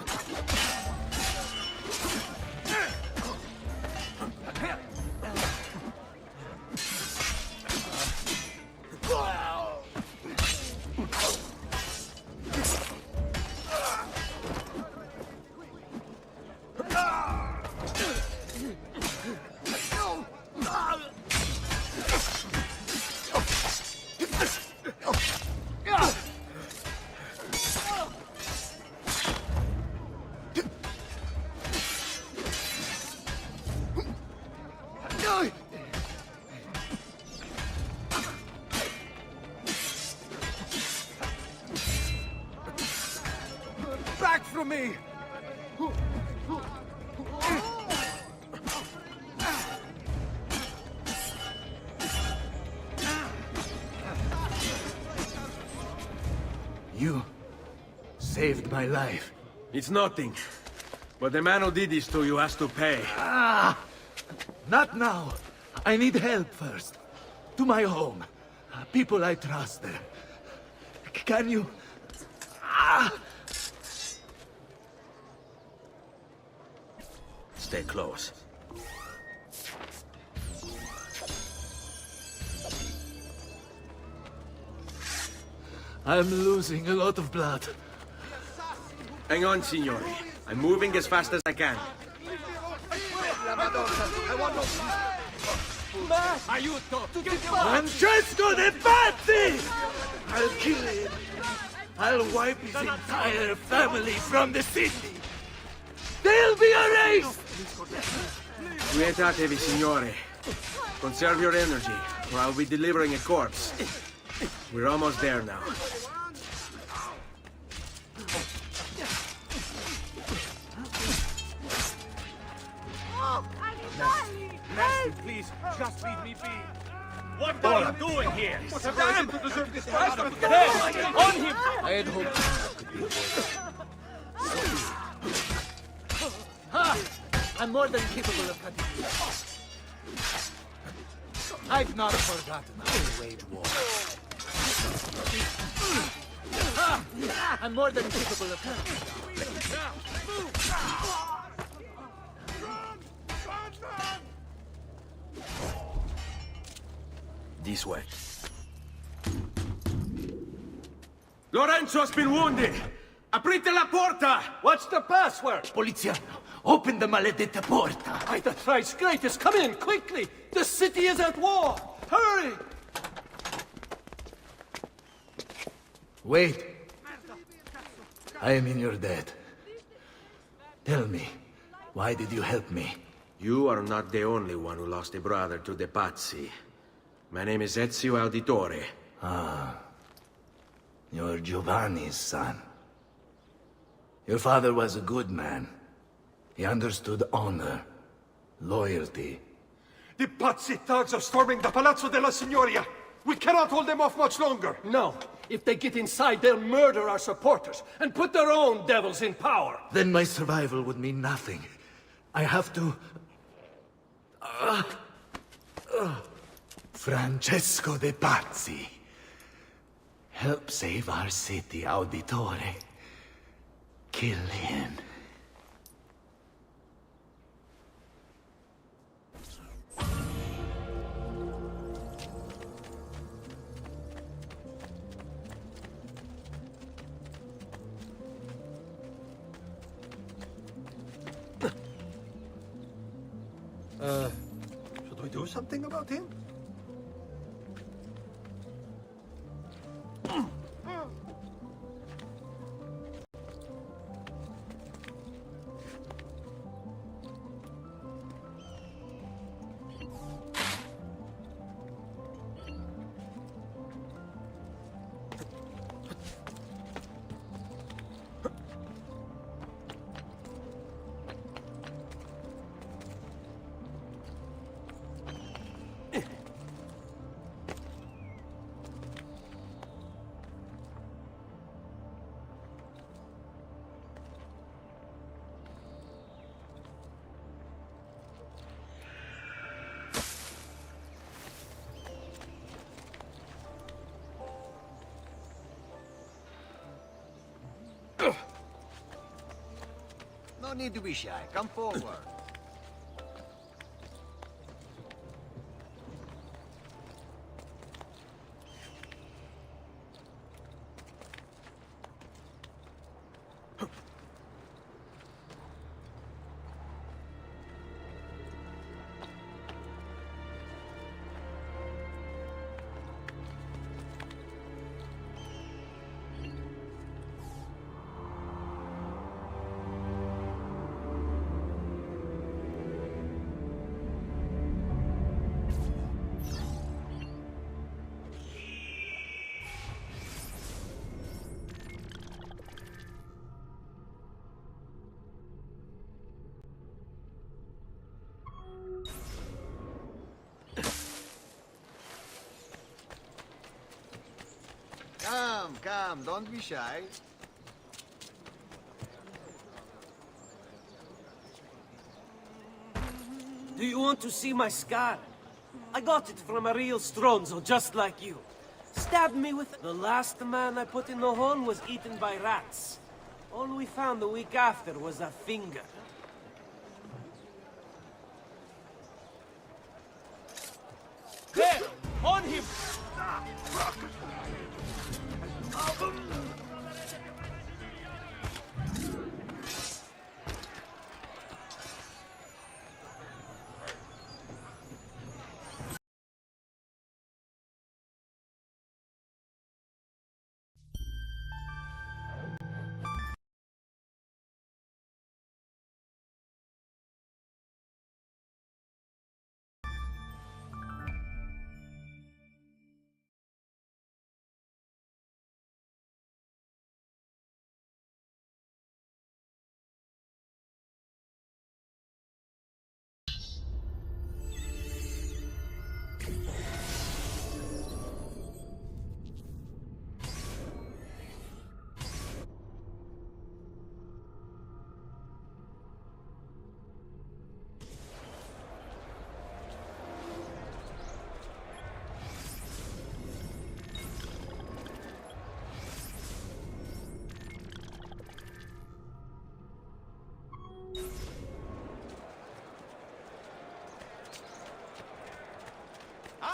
Back from me! You saved my life. It's nothing. But the man who did this to you has to pay. Ah! Not now. I need help first. To my home. People I trust there. Can you... Ah! Stay close. I'm losing a lot of blood. Hang on, signore. I'm moving as fast as I can. Francesco De Pazzi! I'll kill him. I'll wipe his entire family from the city. They'll be erased! Quietatevi, signore. Conserve your energy, or I'll be delivering a corpse. We're almost there now. Please, just leave me be. What are you doing here? What have I done to deserve this punishment? There! On him! I had hoped that could be worse. Ha! I'm more than capable of cutting you. I've not forgotten how to wage war. Ha! I'm more than capable of cutting you. This way. Lorenzo has been wounded! Aprite la porta! What's the password? Poliziano, open the maledetta porta. By the thrice greatest, come in, quickly! The city is at war! Hurry! Wait. I am in your debt. Tell me, why did you help me? You are not the only one who lost a brother to the Pazzi. My name is Ezio Auditore. Ah. You're Giovanni's son. Your father was a good man. He understood honor, loyalty. The Pazzi thugs are storming the Palazzo della Signoria! We cannot hold them off much longer! No. If they get inside, they'll murder our supporters and put their own devils in power. Then my survival would mean nothing. I have to... Francesco De Pazzi. Help save our city, Auditore. Kill him. Should we do something about him? No need to be shy. Come forward. Come, don't be shy. Do you want to see my scar? I got it from a real Stronzo, just like you. Stabbed me with it. The last man I put in the hole was eaten by rats. All we found the week after was a finger. There! On him!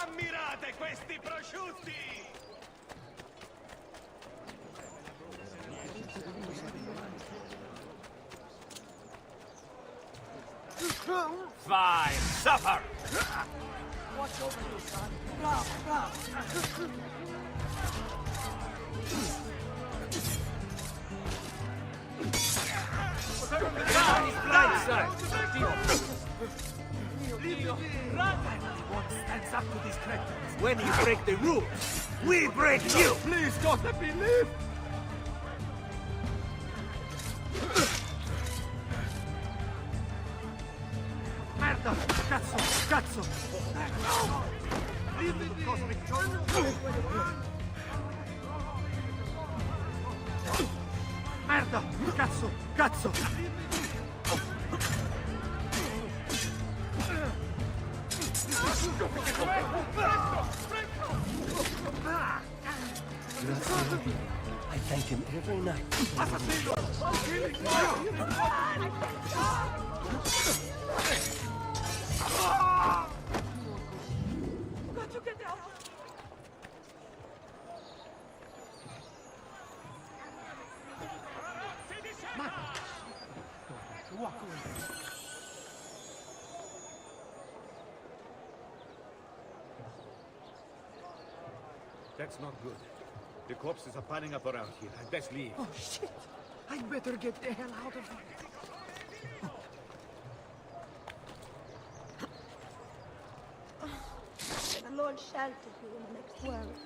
Ammirate questi prosciutti! Fine, suffer! Watch over you, son. Rough, rough. Blind side! Run! What stands up to these cretins? When you break the rules, we break you! Please, God, let me live! Merda! Cazzo! Cazzo! Leave the cosmic Merda! Cazzo! Cazzo! I thank him every night. Assassino! I'm killing you! Got to get out! Walk away. That's not good. The corpses are piling up around here. I'd best leave. Oh, shit! I'd better get the hell out of here. May the Lord shelter you in the next world.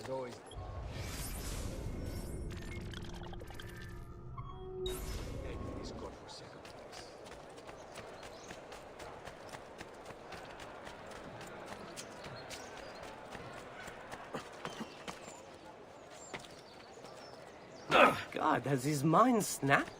As always. This godforsaken place. Oh, God, has his mind snapped?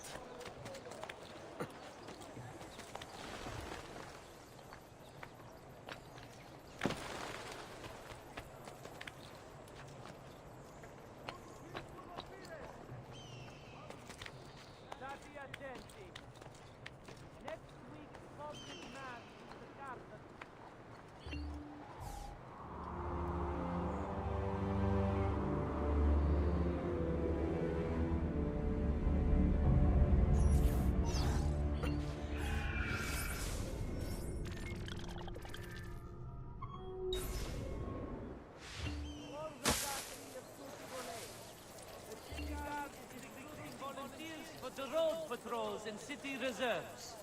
Patrols and city reserves.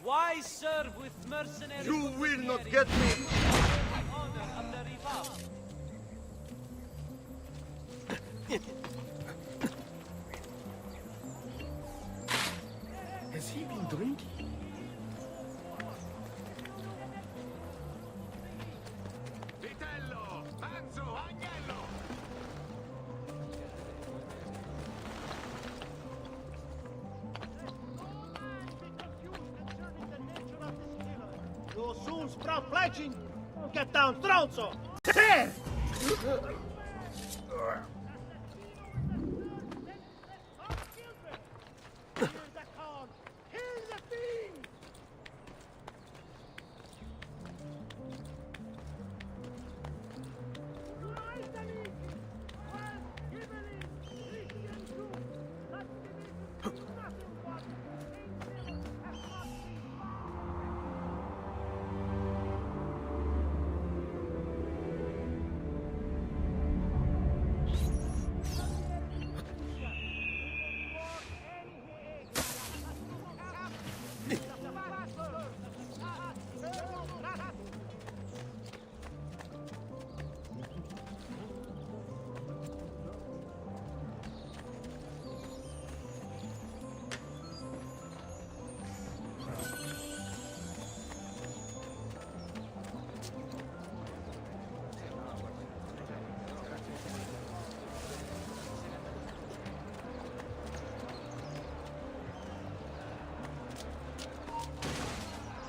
Why serve with mercenaries? You will not get me! Honor of the Republic. Has he been drinking? Vitello! Anzo! Agnello! You'll soon sprout pledging. Get down, stronzo!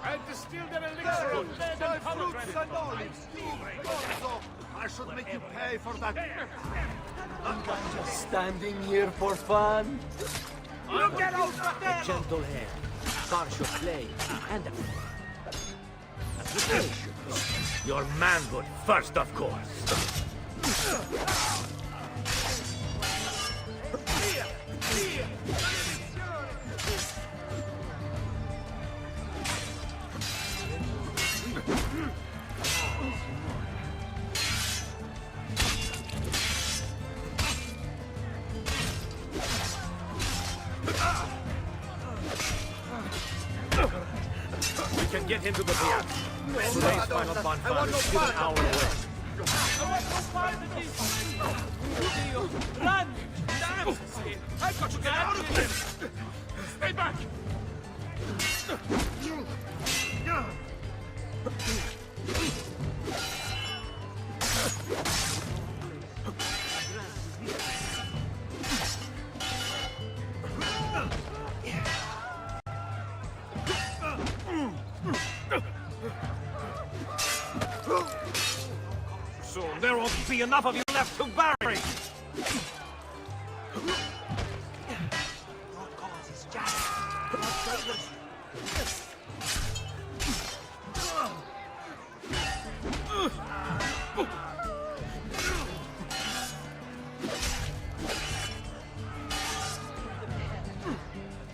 I'll distill their elixir. Fruits and olives. I should make you pay for that. I'm just standing here for fun. Look at out there! A gentle hand, partial play, and a application. Your manhood first, of course. We can get him to the pier. Today's final bonfire is still an hour away. I want no part of this! Run! Damn! I've got to get out of here! Stay back! Soon there won't be enough of you left to bury!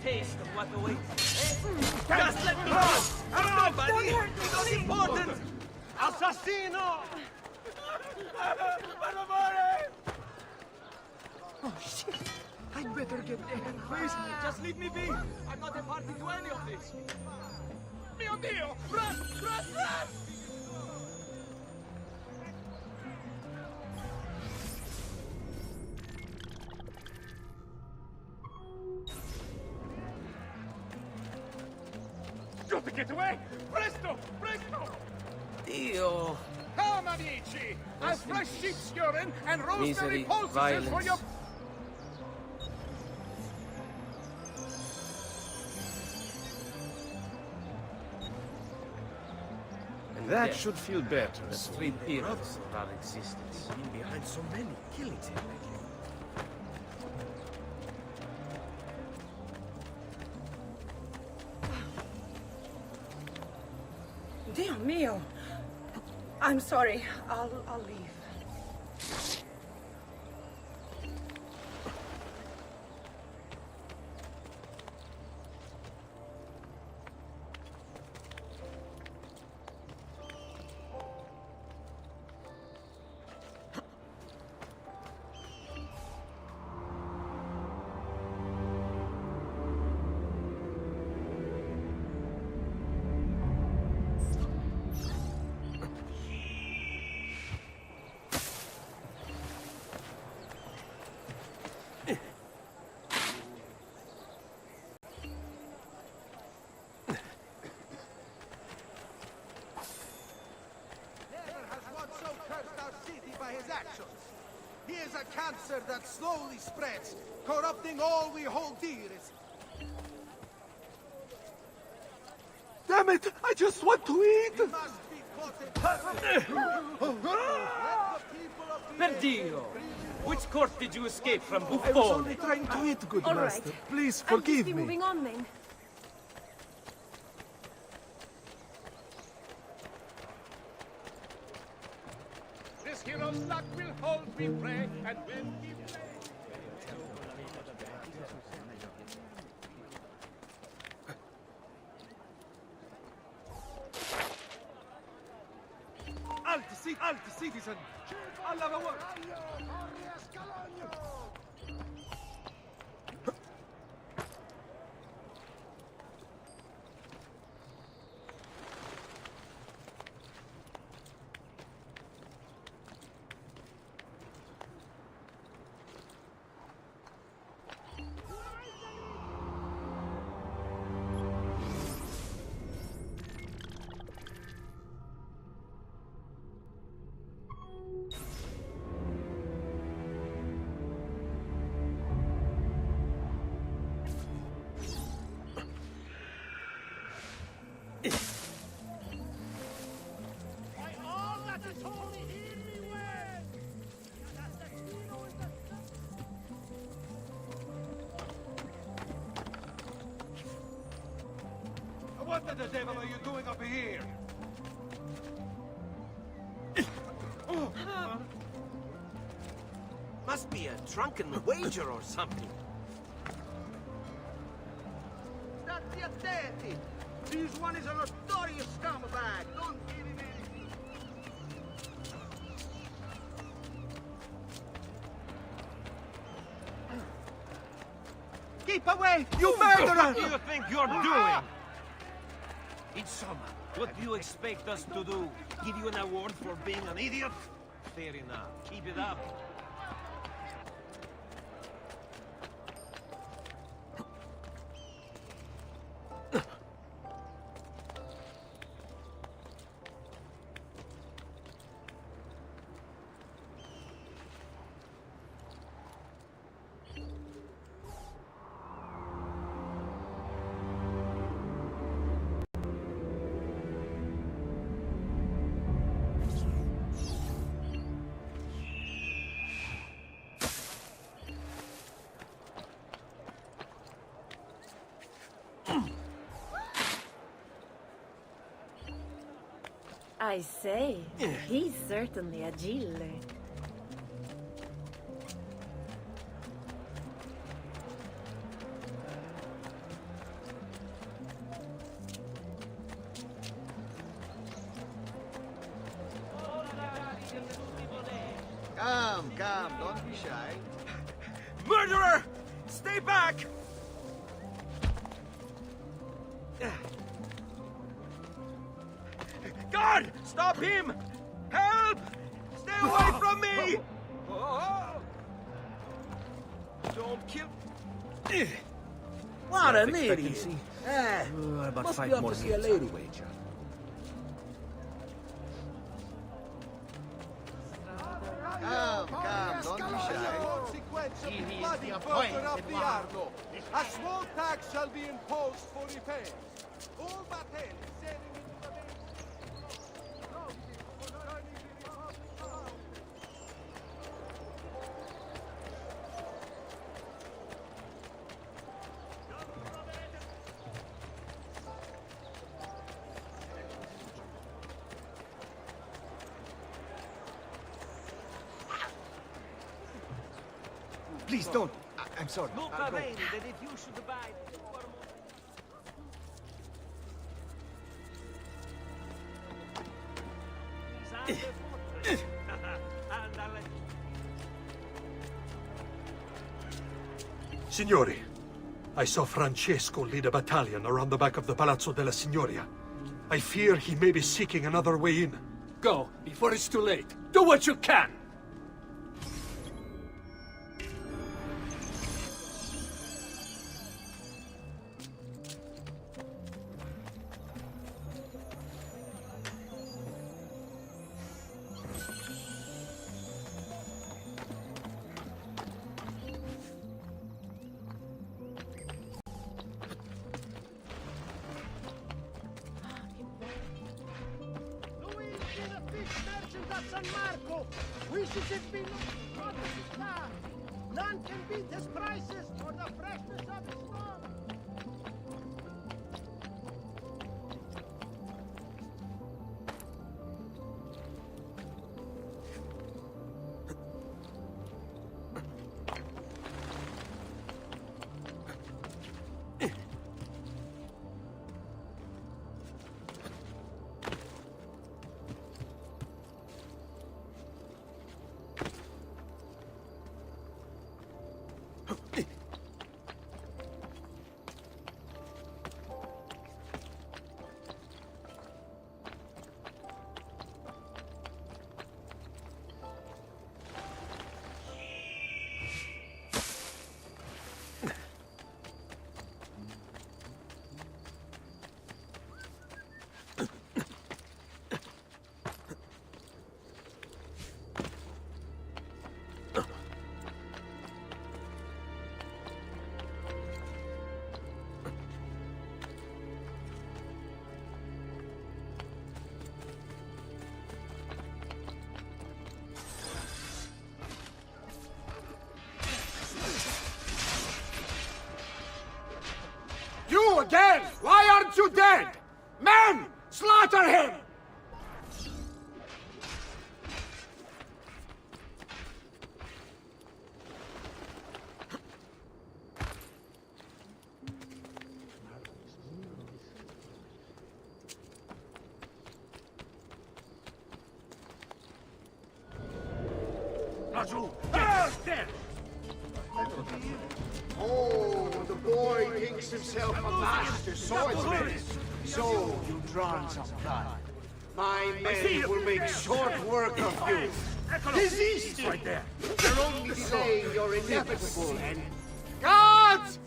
Taste of what awaits. Just let me go! Nobody! It's not important! Assassino! Oh, shit! I'd better get there. Please, just leave me be! I'm not a party to any of this! Mio Dio! Run! Run! Run! Got to get away! Presto! Presto! Dio! Come, amici! A fresh sheep's urine and rosemary Misery, poultices violence. for your... And That death. should feel better. The three pillars of our existence. Behind so many, killing him. Dio mio. I'm sorry. I'll leave. He is a cancer that slowly spreads, corrupting all we hold dear. Damn it! I just want to eat! Perdio! Which court did you escape from before? I was only trying to eat, good All master. right. Please I'll forgive just be me. moving on then. This hero's luck will hold me prey, and when he plays... Alt citizen! Alla favor! What the devil are you doing up here? Must be a drunken wager or something. Stati attenti! This one is a notorious scumbag! Don't give him anything! Keep away, you murderer! What do you think you're doing? Insomma, what do you expect us to do? Give you an award for being an idiot? Fair enough. Keep it up. I say, he's certainly agile. Come, don't be shy. Murderer! Stay back! Guard! Stop him! Help! Stay away from me! Don't kill... What an idiot! about Must 5 be up more to see a minutes. lady wager. Come, don't be shy. A small tax shall be imposed for repairs. All battalions sailing into the Please don't. I'm sorry. Not Go. arranged that if you should abide... Signori, I saw Francesco lead a battalion around the back of the Palazzo della Signoria. I fear he may be seeking another way in. Go, before it's too late. Do what you can! San Marco wishes it below the star. None can beat his prices or the freshness of his love. You again! Why aren't you dead? Men! Slaughter him! Oh, the boy thinks himself a master swordsman. So you've drawn some blood. My men will make short work of you. Disease right there. They're only saying you're inevitable and... Guards!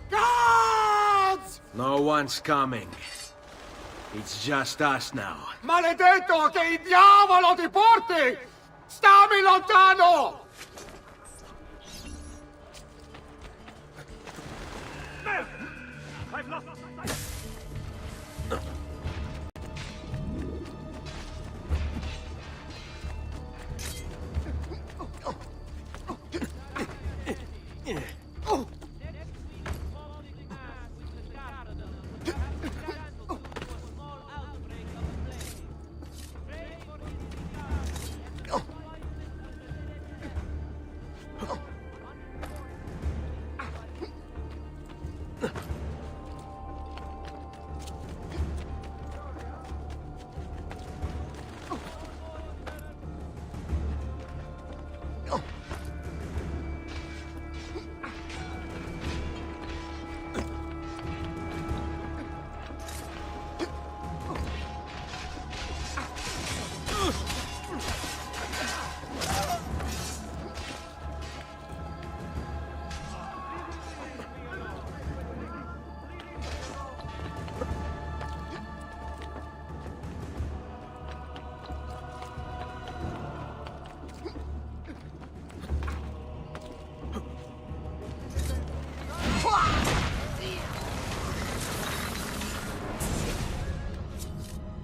Guards! No one's coming. It's just us now. Maledetto che il diavolo ti porti! Stammi lontano! I've lost sight.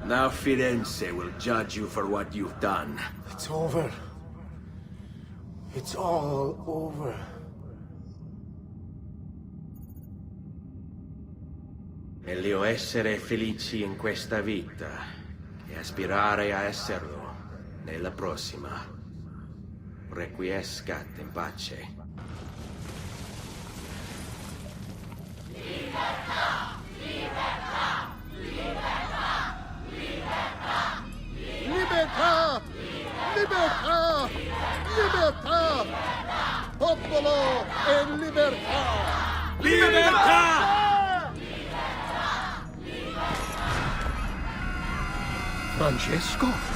Now Firenze will judge you for what you've done. It's over. It's all over. Meglio essere felici in questa vita che aspirare a esserlo nella prossima. Requiescat in pace. Libertà! Libertà! Libertà! Libertà! Libertà! Libertà! Libertà! Popolo e libertà! Libertà! Francesco?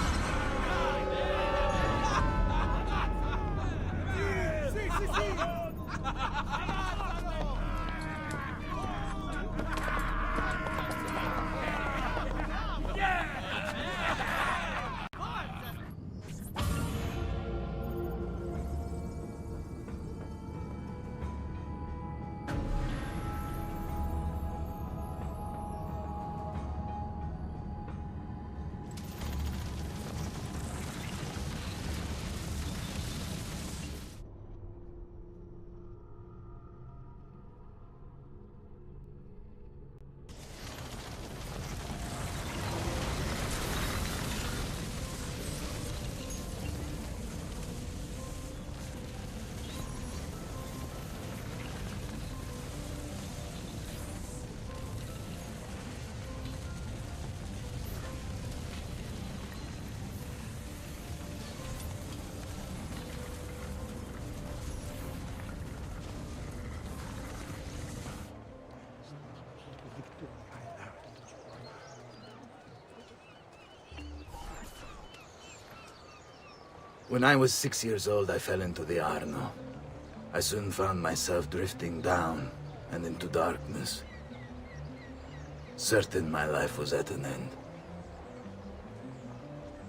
When I was 6 years old, I fell into the Arno. I soon found myself drifting down and into darkness. Certain my life was at an end.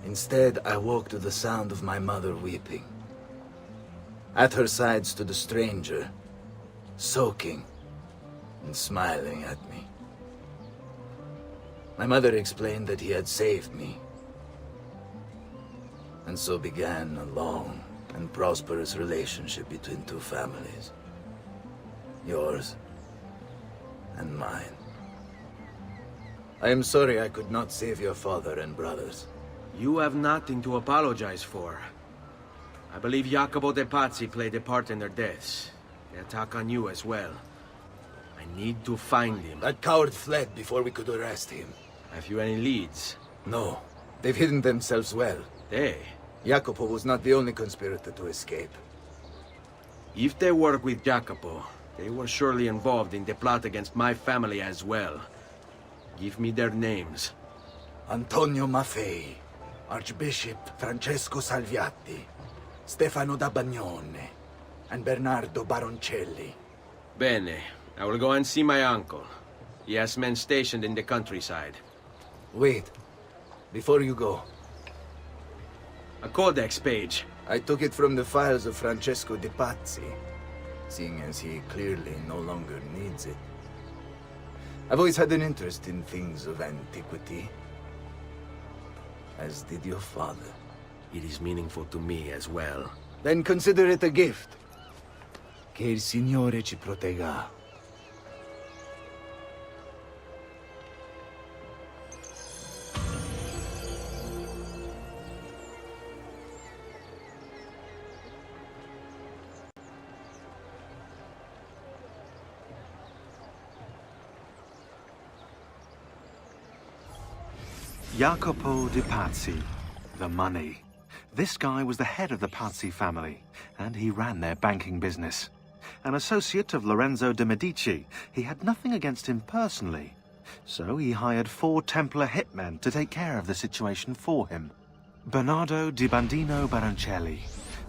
Instead, I woke to the sound of my mother weeping. At her side stood a stranger, soaking and smiling at me. My mother explained that he had saved me. And so began a long and prosperous relationship between two families. Yours and mine. I am sorry I could not save your father and brothers. You have nothing to apologize for. I believe Jacopo de Pazzi played a part in their deaths. They attack on you as well. I need to find him. That coward fled before we could arrest him. Have you any leads? No. They've hidden themselves well. They? Jacopo was not the only conspirator to escape. If they work with Jacopo, they were surely involved in the plot against my family as well. Give me their names. Antonio Maffei, Archbishop Francesco Salviati, Stefano da Bagnone, and Bernardo Baroncelli. Bene. I will go and see my uncle. He has men stationed in the countryside. Wait. Before you go. A codex page. I took it from the files of Francesco de Pazzi, seeing as he clearly no longer needs it. I've always had an interest in things of antiquity, as did your father. It is meaningful to me as well. Then consider it a gift. Che il Signore ci protegga. Jacopo de Pazzi, the money. This guy was the head of the Pazzi family, and he ran their banking business. An associate of Lorenzo de' Medici, he had nothing against him personally. So he hired 4 Templar hitmen to take care of the situation for him. Bernardo di Bandino Baroncelli.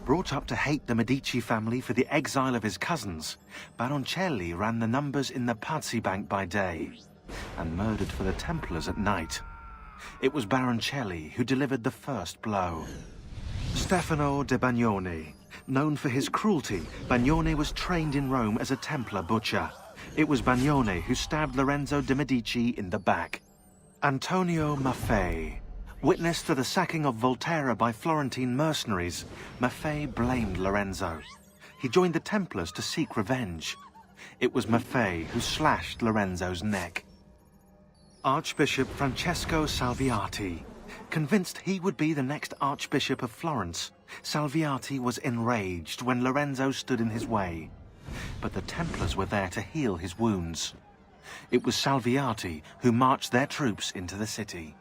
Brought up to hate the Medici family for the exile of his cousins, Baroncelli ran the numbers in the Pazzi bank by day, and murdered for the Templars at night. It was Baroncelli who delivered the first blow. Stefano de Bagnone. Known for his cruelty, Bagnone was trained in Rome as a Templar butcher. It was Bagnone who stabbed Lorenzo de' Medici in the back. Antonio Maffei. Witness to the sacking of Volterra by Florentine mercenaries, Maffei blamed Lorenzo. He joined the Templars to seek revenge. It was Maffei who slashed Lorenzo's neck. Archbishop Francesco Salviati. Convinced he would be the next Archbishop of Florence, Salviati was enraged when Lorenzo stood in his way. But the Templars were there to heal his wounds. It was Salviati who marched their troops into the city.